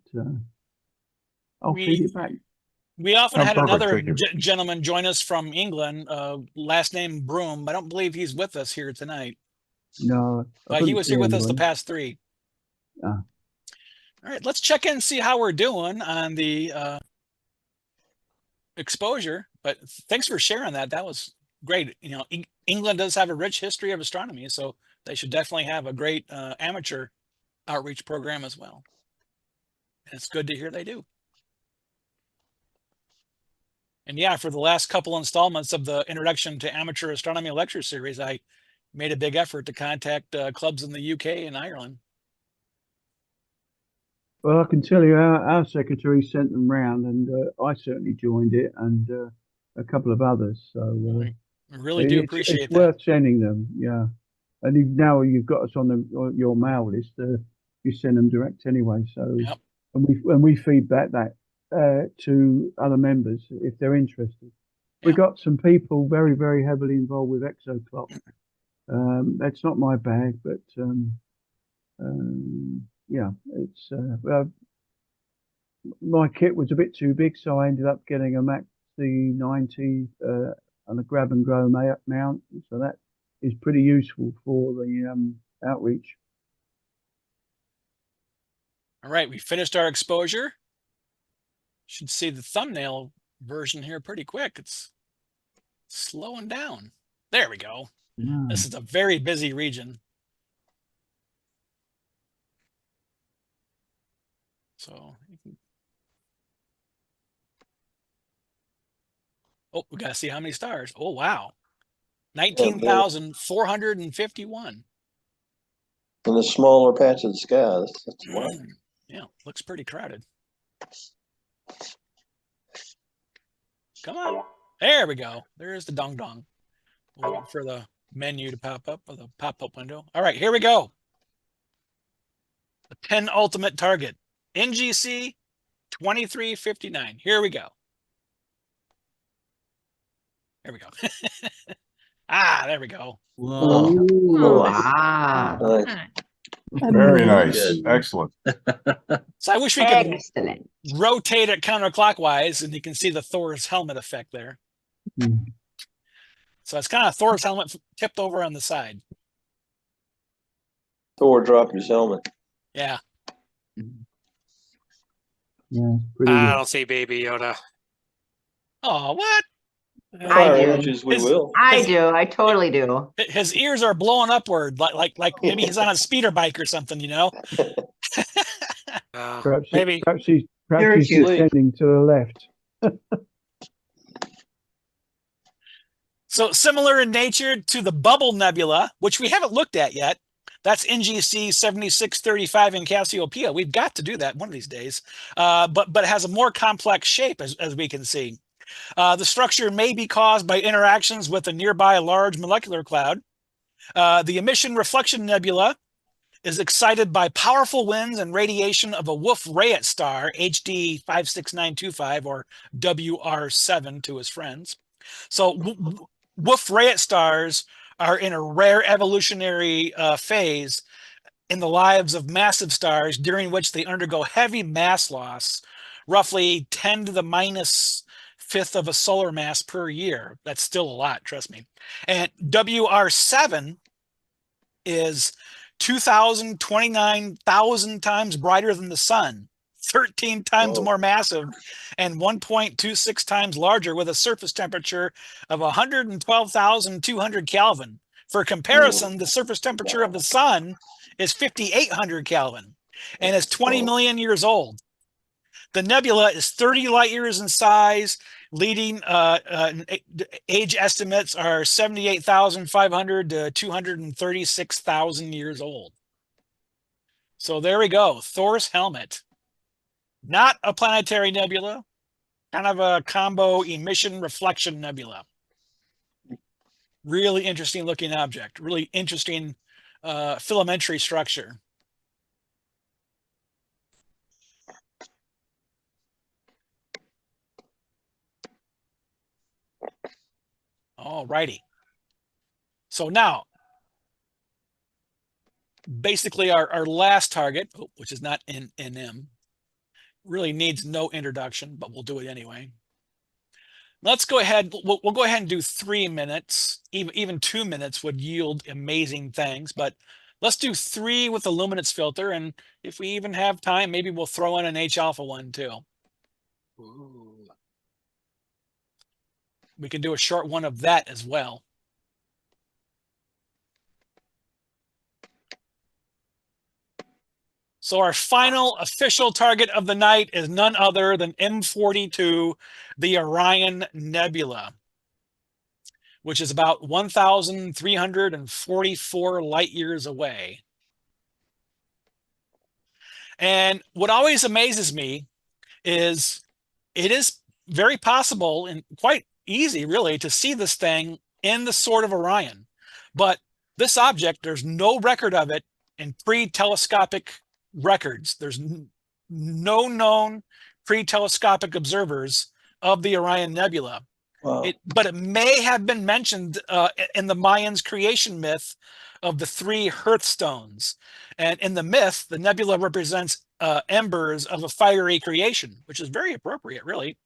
I'll feed it back. We often Oh, had perfect. another Thank you. gentleman join us from England, last name Broom. I don't believe he's with us here tonight, No, I but he couldn't was see here with us the anyone. past three. Ah. All right, let's check in and see how we're doing on the exposure. But thanks for sharing that. That was great. You know, England does have a rich history of astronomy, so they should definitely have a great amateur outreach program as well. And it's good to hear they do. And yeah, for the last couple installments of the Introduction to Amateur Astronomy lecture series, I made a big effort to contact clubs in the UK and Ireland. Well, I can tell you our secretary sent them round, and I certainly joined it, and a couple of others. So We really do appreciate it's that. worth sending them. Yeah, and now you've got us on your mail list. You send them direct anyway. So Yep. and we feedback that to other members if they're interested. We Yeah. got some people very, very heavily involved with exoclock. That's not my bag, but yeah, it's my kit was a bit too big, so I ended up getting a Mac C90 and a grab and go mount. So that is pretty useful for the outreach. All right, we finished our exposure. Should see the thumbnail version here pretty quick. It's slowing down. There we go. Yeah. This is a very busy region. So you can... Oh, we gotta see how many stars. Oh wow. 19,451. In a smaller patch of the sky. That's wow. Yeah, looks pretty crowded. Come on. There we go. There's the dong dong. We'll wait for the menu to pop up, or the pop-up window. All right, here we go. The penultimate target. NGC 2359. Here we go. There we go. Ah, there we go. Whoa. Wow. Wow. Very nice. Good. Excellent. So I wish we could Excellent. rotate it counterclockwise, and you can see the Thor's helmet effect there. Mm. So it's kind of Thor's helmet tipped over on the side. Thor dropped his helmet. Yeah. Yeah, it's pretty I good. don't see Baby Yoda. Oh, what? I Fire do. images we His- will. I do. I totally do. His ears are blowing upward, like maybe he's on a speeder bike or something, you know? Maybe. Perhaps he's Parachute. descending to the left. So similar in nature to the Bubble Nebula, which we haven't looked at yet. That's NGC 7635 in Cassiopeia. We've got to do that one of these days. But it has a more complex shape, as we can see. The structure may be caused by interactions with a nearby large molecular cloud. The Emission Reflection Nebula is excited by powerful winds and radiation of a Wolf-Rayet star, HD 56925, or WR7 to his friends. So Wolf-Rayet stars are in a rare evolutionary phase in the lives of massive stars, during which they undergo heavy mass loss, roughly 10 to the minus fifth of a solar mass per year. That's still a lot, trust me. And WR7 is 2,029,000 times brighter than the sun, 13 times more massive, and 1.26 times larger, with a surface temperature of 112,200 Kelvin. For comparison, the surface temperature of the sun is 5,800 Kelvin and is 20 million years old. The nebula is 30 light years in size. Leading age estimates are 78,500 to 236,000 years old. So there we go. Thor's helmet. Not a planetary nebula, kind of a combo emission reflection nebula. Really interesting looking object. Really interesting filamentary structure. All righty. So now, basically our last target, which is not NM, really needs no introduction, but we'll do it anyway. Let's go ahead. We'll go ahead and do 3 minutes. Even 2 minutes would yield amazing things, but let's do 3 with the luminance filter. And if we even have time, maybe we'll throw in an H alpha one too. Ooh. We can do a short one of that as well. So our final official target of the night is none other than M42, the Orion Nebula, which is about 1,344 light years away. And what always amazes me is it is very possible and quite easy, really, to see this thing in the Sword of Orion. But this object, there's no record of it in pre-telescopic records. There's no known pre-telescopic observers of the Orion Nebula. Wow. But it may have been mentioned in the Mayans' creation myth of the 3 hearthstones. And in the myth, the nebula represents embers of a fiery creation, which is very appropriate, really.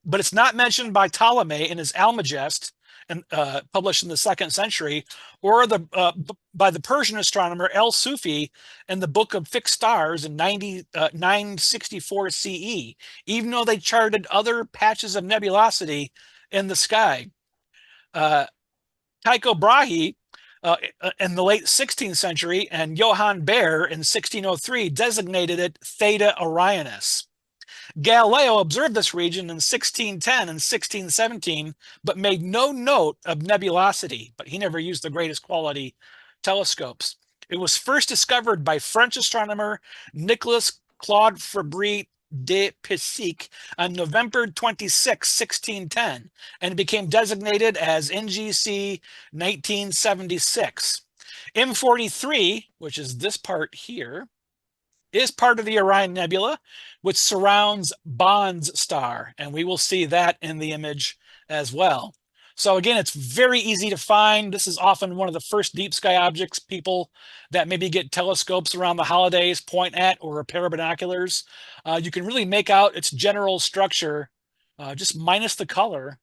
But it's not mentioned by Ptolemy in his Almagest, and published in the 2nd century, or by the Persian astronomer El-Sufi in the Book of Fixed Stars in 964 CE, even though they charted other patches of nebulosity in the sky. Tycho Brahe in the late 16th century and Johann Bayer in 1603 designated it Theta Orionis. Galileo observed this region in 1610 and 1617, but made no note of nebulosity, but he never used the greatest quality telescopes. It was first discovered by French astronomer Nicolas Claude Fabry de Pisique on November 26, 1610, and became designated as NGC 1976. M43, which is this part here, is part of the Orion Nebula, which surrounds Bond's star, and we will see that in the image as well. So again, it's very easy to find. This is often one of the first deep sky objects people that maybe get telescopes around the holidays point at, or a pair of binoculars. You can really make out its general structure, just minus the color,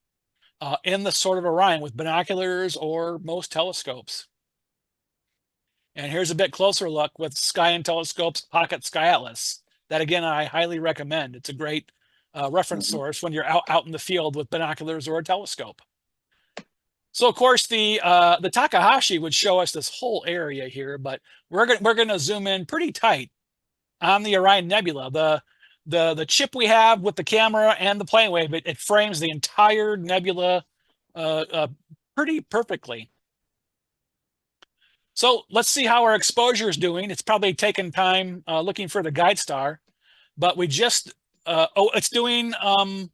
in the Sword of Orion with binoculars or most telescopes. And here's a bit closer look with Sky and Telescope's Pocket Sky Atlas. That, again, I highly recommend. It's a great reference source when you're out in the field with binoculars or a telescope. So, of course, the Takahashi would show us this whole area here, but we're gonna zoom in pretty tight on the Orion Nebula. The chip we have with the camera and the plane wave, it frames the entire nebula pretty perfectly. So let's see how our exposure is doing. It's probably taken time looking for the guide star, but we just, it's doing the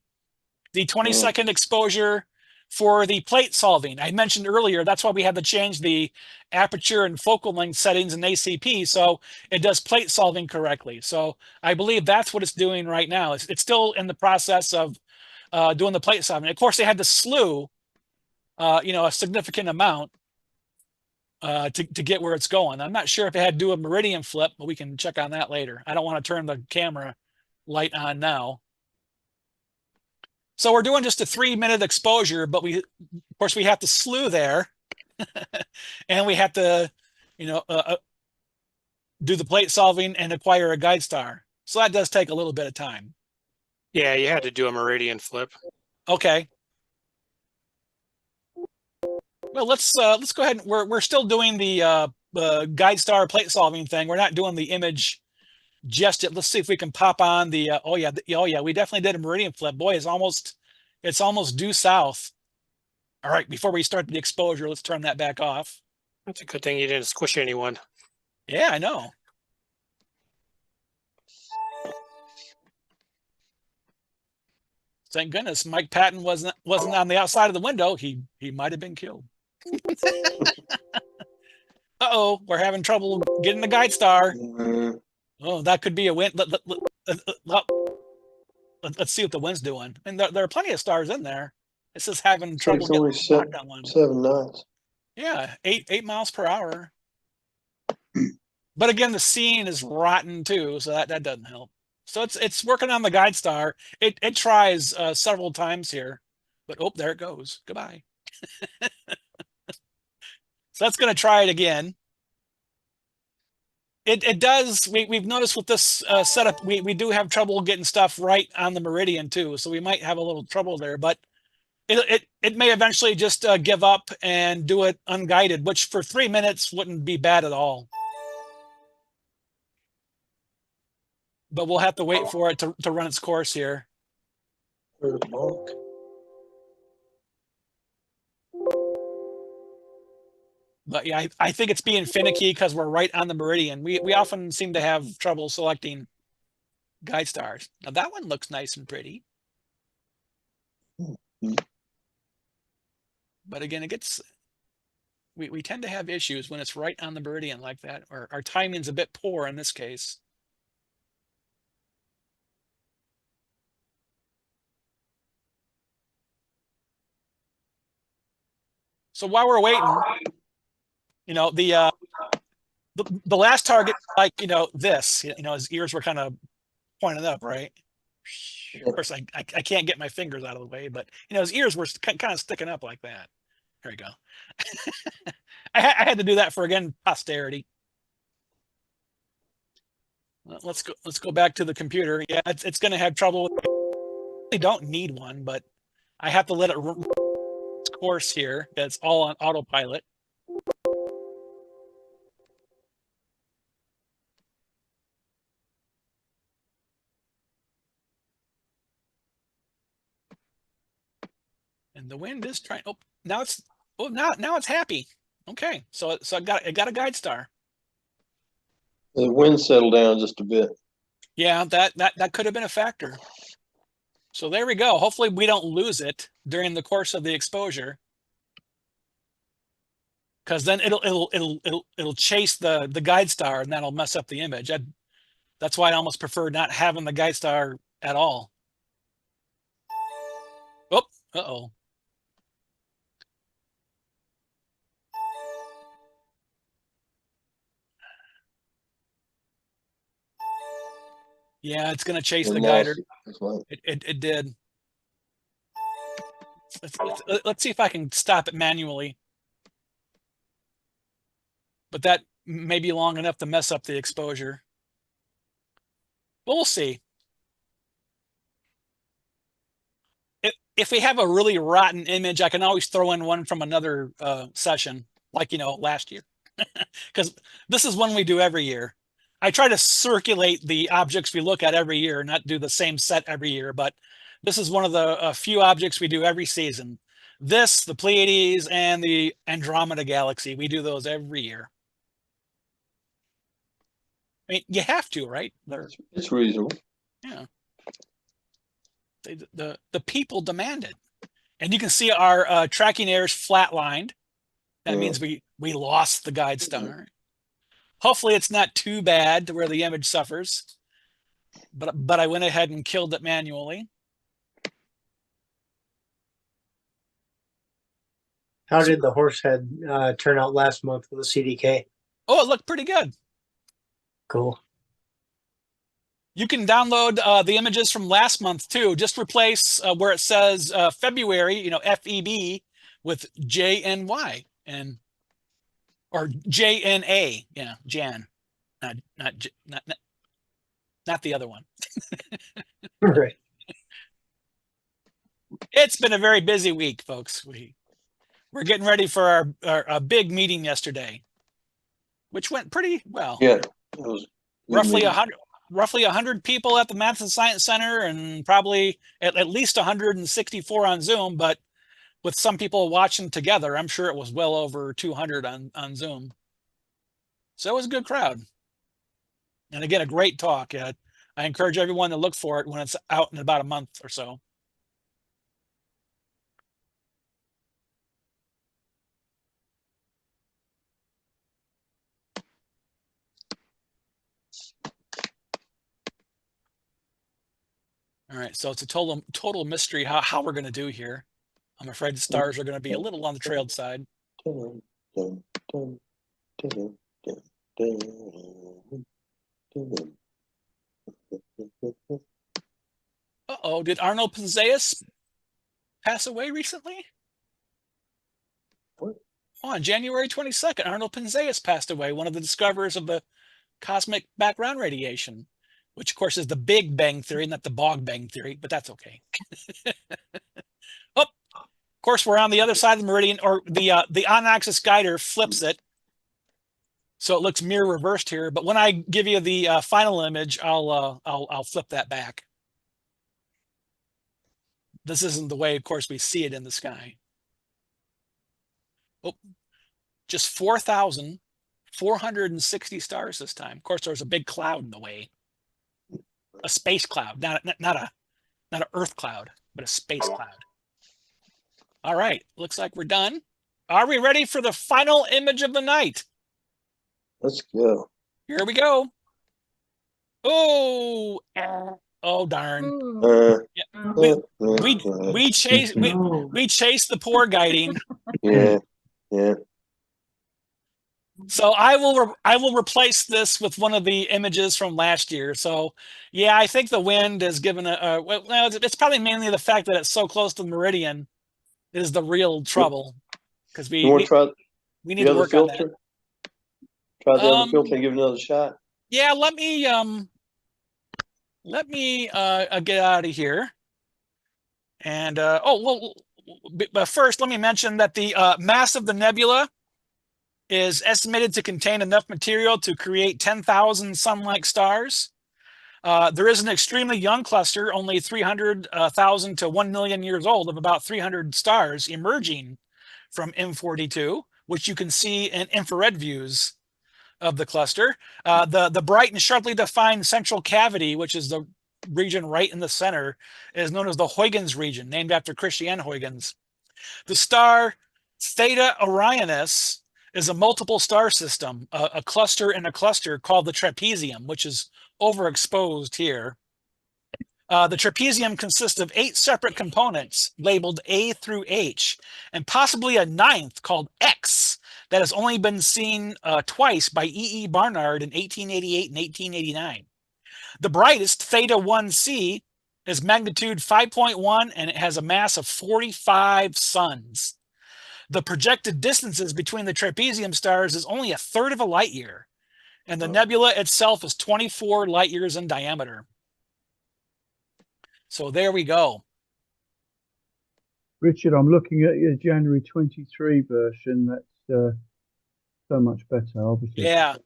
20-second exposure for the plate solving. I mentioned earlier, that's why we had to change the aperture and focal length settings in ACP, so it does plate solving correctly. So I believe that's what it's doing right now. It's still in the process of doing the plate solving. Of course, they had to slew, a significant amount to get where it's going. I'm not sure if it had to do a meridian flip, but we can check on that later. I don't want to turn the camera light on now. So we're doing just a 3-minute exposure, but of course we have to slew there and we have to, do the plate solving and acquire a guide star. So that does take a little bit of time. Yeah, you had to do a meridian flip. Okay. Well, let's go ahead. We're still doing the guide star plate solving thing. We're not doing the image just yet. Let's see if we can pop on the. Oh yeah, we definitely did a meridian flip. Boy, it's almost due south. All right, before we start the exposure, let's turn that back off. That's a good thing you didn't squish anyone. Yeah, I know. Thank goodness Mike Patton wasn't on the outside of the window. He might have been killed. Uh-oh, we're having trouble getting the guide star. Oh, that could be a win. Let's see what the wind's doing. And there are plenty of stars in there. It's just having trouble getting that one. 7 knots. Yeah, 8 miles per hour. But again, the scene is rotten too, so that doesn't help. So it's working on the guide star. It tries several times here But oh, there it goes. Goodbye. So that's going to try it again. It does. We've noticed with this setup, we do have trouble getting stuff right on the meridian too. So we might have a little trouble there, but it may eventually just give up and do it unguided, which for 3 minutes wouldn't be bad at all. But we'll have to wait for it to run its course here. But yeah, I think it's being finicky because we're right on the meridian. We often seem to have trouble selecting guide stars. Now that one looks nice and pretty. But again, it gets, we tend to have issues when it's right on the meridian like that, or our timing's a bit poor in this case. So while we're waiting, you know, the last target, like, you know, this, you know, his ears were kind of pointed up, right? Of course, I can't get my fingers out of the way, but you know, his ears were kind of sticking up like that. There you go. I had to do that for, again, posterity. Let's go back to the computer. Yeah, it's going to have trouble with. I don't need one, but I have to let it run its course here. It's all on autopilot. And the wind is trying. Oh, now it's now it's happy. Okay, so I got a guide star. The wind settled down just a bit. Yeah, that could have been a factor. So there we go. Hopefully we don't lose it during the course of the exposure, because then it'll chase the guide star, and that'll mess up the image. That's why I almost prefer not having the guide star at all. Oh, uh-oh. Yeah, it's going to chase the guider. It did. Let's see if I can stop it manually. But that may be long enough to mess up the exposure. But we'll see. If we have a really rotten image, I can always throw in one from another session, like, you know, last year. Because this is one we do every year. I try to circulate the objects we look at every year, not do the same set every year, but this is one of the few objects we do every season. This, the Pleiades, and the Andromeda Galaxy, we do those every year. I mean, you have to, right? It's reasonable. Yeah. The people demand it. And you can see our tracking errors flatlined. That means we lost the guide star. Hopefully it's not too bad to where the image suffers, but I went ahead and killed it manually. How did the horse head turn out last month with the CDK? Oh, it looked pretty good. Cool. You can download the images from last month too. Just replace where it says February, you know, FEB, with JNY or JNA. Yeah, Jan, not the other one. Right. It's been a very busy week, folks. We're getting ready for our big meeting yesterday, which went pretty well. Yeah, it was roughly 100 people at the Madison Science Center, and probably at least 164 on Zoom, but with some people watching together, I'm sure it was well over 200 on Zoom. So it was a good crowd. And again, a great talk. I encourage everyone to look for it when it's out in about a month or so. All right, so it's a total mystery how we're going to do here. I'm afraid the stars are going to be a little on the trailed side. Uh-oh, did Arnold Penzias pass away recently? What? On January 22nd, Arnold Penzias passed away, one of the discoverers of the cosmic background radiation, which of course is the Big Bang Theory, not the Bog Bang Theory, but that's okay. Oh, of course, we're on the other side of the meridian, or the on-axis guider flips it, so it looks mirror reversed here. But when I give you the final image, I'll flip that back. This isn't the way, of course, we see it in the sky. Oh, just 4,460 stars this time. Of course, there was a big cloud in the way, a space cloud, not an Earth cloud, but a space cloud. All right, looks like we're done. Are we ready for the final image of the night? Let's go. Here we go. Oh, oh darn. Yeah. We chased the poor guiding. Yeah, yeah. So I will replace this with one of the images from last year. So yeah, I think the wind is given well, it's probably mainly the fact that it's so close to the meridian is the real trouble, because we need to work on that. Try the other filter and give it another shot. Yeah, let me get out of here. And but first let me mention that the mass of the nebula is estimated to contain enough material to create 10,000 sun-like stars. There is an extremely young cluster, only 300,000 to 1 million years old, of about 300 stars emerging from M42, which you can see in infrared views of the cluster. The bright and sharply defined central cavity, which is the region right in the center, is known as the Huygens region, named after Christian Huygens. The star Theta Orionis is a multiple star system, a cluster in a cluster called the trapezium, which is overexposed here. The trapezium consists of 8 separate components labeled A through H, and possibly a 9th called X that has only been seen twice by E.E. Barnard in 1888 and 1889. The brightest, Theta 1c, is magnitude 5.1, and it has a mass of 45 suns. The projected distances between the trapezium stars is only 1/3 of a light year, and the nebula itself is 24 light years in diameter. So there we go. Richard, I'm looking at your January 23 version. That's so much better, obviously. Yeah.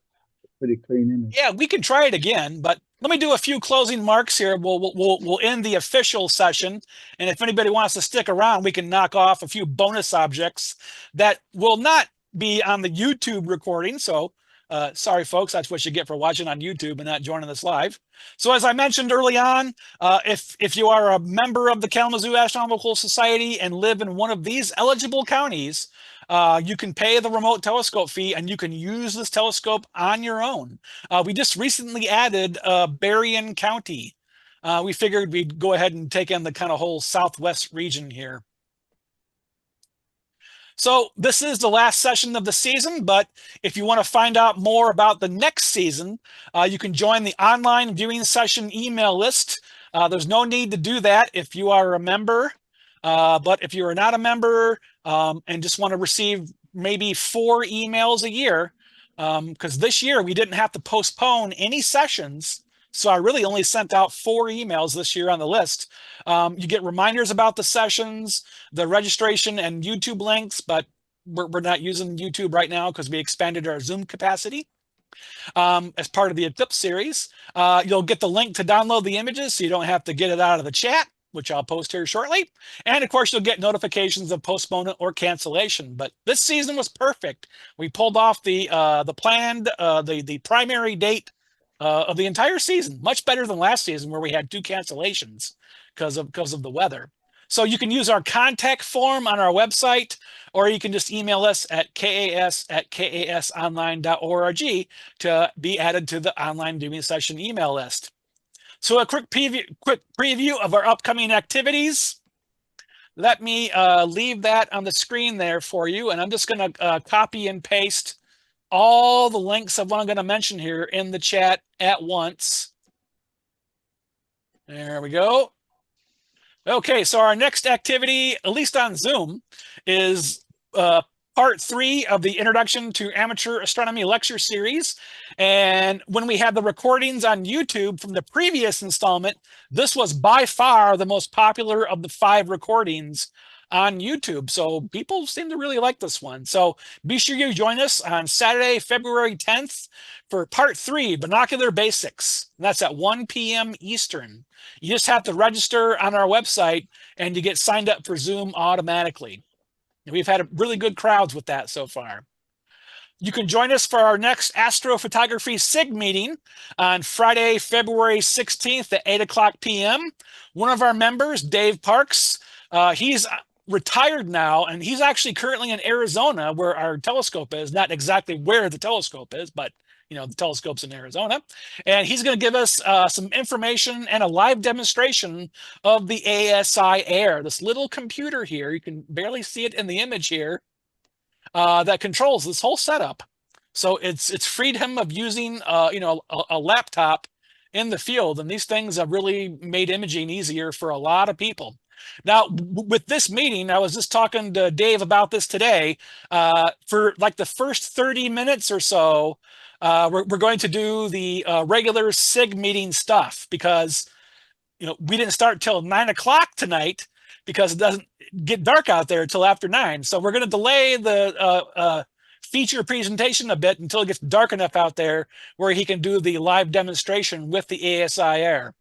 Pretty clean image. Yeah, we can try it again, but let me do a few closing marks here. We'll end the official session, and if anybody wants to stick around, we can knock off a few bonus objects that will not be on the YouTube recording. So sorry, folks, that's what you get for watching on YouTube and not joining us live. So as I mentioned early on, if you are a member of the Kalamazoo Astronomical Society and live in one of these eligible counties, you can pay the remote telescope fee and you can use this telescope on your own. We just recently added Berrien County. We figured we'd go ahead and take in the kind of whole southwest region here. So this is the last session of the season, but if you want to find out more about the next season, you can join the online viewing session email list. There's no need to do that if you are a member, but if you are not a member and just want to receive maybe 4 emails a year, because this year we didn't have to postpone any sessions, so I really only sent out 4 emails this year on the list. You get reminders about the sessions, the registration, and YouTube links, but we're not using YouTube right now because we expanded our Zoom capacity. As part of the Eclipse series, you'll get the link to download the images so you don't have to get it out of the chat, which I'll post here shortly. And of course, you'll get notifications of postponement or cancellation. But this season was perfect. We pulled off the planned, the primary date of the entire season, much better than last season where we had 2 cancellations because of the weather. So you can use our contact form on our website, or you can just email us at kas@kasonline.org to be added to the online viewing session email list. So a quick preview of our upcoming activities. Let me leave that on the screen there for you, and I'm just going to copy and paste all the links of what I'm going to mention here in the chat at once. There we go. Okay, so our next activity, at least on Zoom, is part 3 of the Introduction to Amateur Astronomy lecture series. And when we had the recordings on YouTube from the previous installment, this was by far the most popular of the 5 recordings on YouTube. So people seem to really like this one. So be sure you join us on Saturday, February 10th for part 3, Binocular Basics. And that's at 1 p.m. Eastern. You just have to register on our website and you get signed up for Zoom automatically. And we've had really good crowds with that so far. You can join us for our next astrophotography SIG meeting on Friday, February 16th at 8 o'clock p.m. One of our members, Dave Parks, he's retired now, and he's actually currently in Arizona where our telescope is, not exactly where the telescope is, but you know, the telescope's in Arizona. And he's going to give us some information and a live demonstration of the ASI Air, this little computer here. You can barely see it in the image here, that controls this whole setup. So it's freed him of using you know, a laptop in the field, and these things have really made imaging easier for a lot of people. Now, with this meeting, I was just talking to Dave about this today. For like the first 30 minutes or so, we're going to do the regular SIG meeting stuff, because you know, we didn't start till 9 o'clock tonight because it doesn't get dark out there until after 9. So we're going to delay the feature presentation a bit until it gets dark enough out there where he can do the live demonstration with the ASI Air.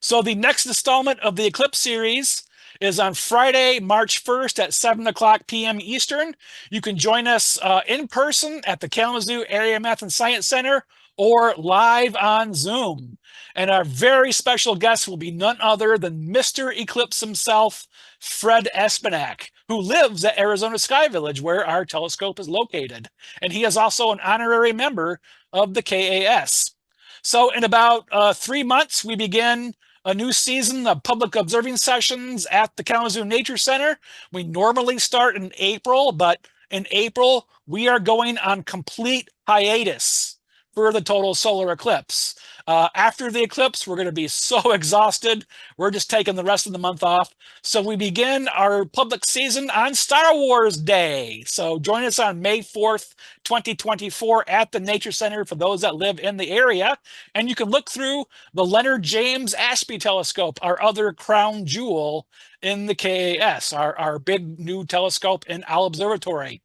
So the next installment of the Eclipse series is on Friday, March 1st at 7 o'clock p.m. Eastern. You can join us in person at the Kalamazoo Area Math and Science Center or live on Zoom. And our very special guest will be none other than Mr. Eclipse himself, Fred Espenak, who lives at Arizona Sky Village, where our telescope is located. And he is also an honorary member of the KAS. So in about 3 months, we begin a new season of public observing sessions at the Kalamazoo Nature Center. We normally start in April, but in April, we are going on complete hiatus for the total solar eclipse. After the eclipse, we're going to be so exhausted. We're just taking the rest of the month off. So we begin our public season on Star Wars Day. So join us on May 4th, 2024 at the Nature Center for those that live in the area. And you can look through the Leonard James Ashby telescope, our other crown jewel in the KAS, our big new telescope in Owl Observatory.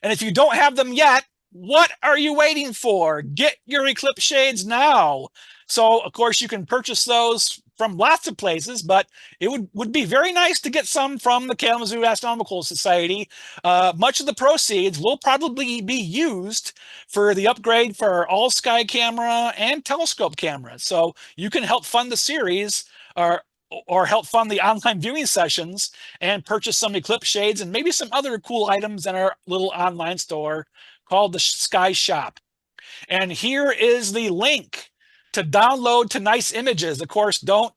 And if you don't have them yet, what are you waiting for? Get your eclipse shades now. So, of course, you can purchase those from lots of places, but it would be very nice to get some from the Kalamazoo Astronomical Society. Much of the proceeds will probably be used for the upgrade for our all-sky camera and telescope cameras. So you can help fund the series or help fund the online viewing sessions and purchase some eclipse shades and maybe some other cool items in our little online store called the Sky Shop. And here is the link to download to nice images. Of course, don't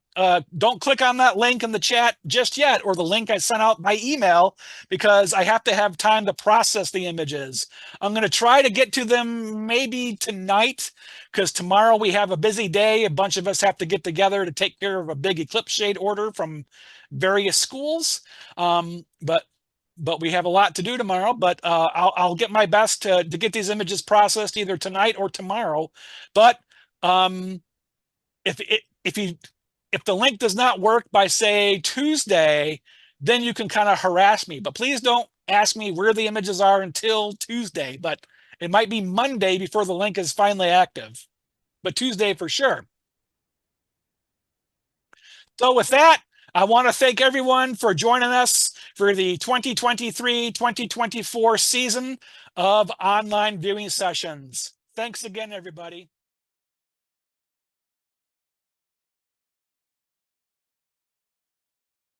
click on that link in the chat just yet, or the link I sent out by email, because I have to have time to process the images. I'm going to try to get to them maybe tonight, because tomorrow we have a busy day. A bunch of us have to get together to take care of a big eclipse shade order from various schools. But we have a lot to do tomorrow, but I'll get my best to get these images processed either tonight or tomorrow. But if the link does not work by, say, Tuesday, then you can kind of harass me. But please don't ask me where the images are until Tuesday. But it might be Monday before the link is finally active, but Tuesday for sure. So with that, I want to thank everyone for joining us for the 2023-2024 season of online viewing sessions. Thanks again, everybody.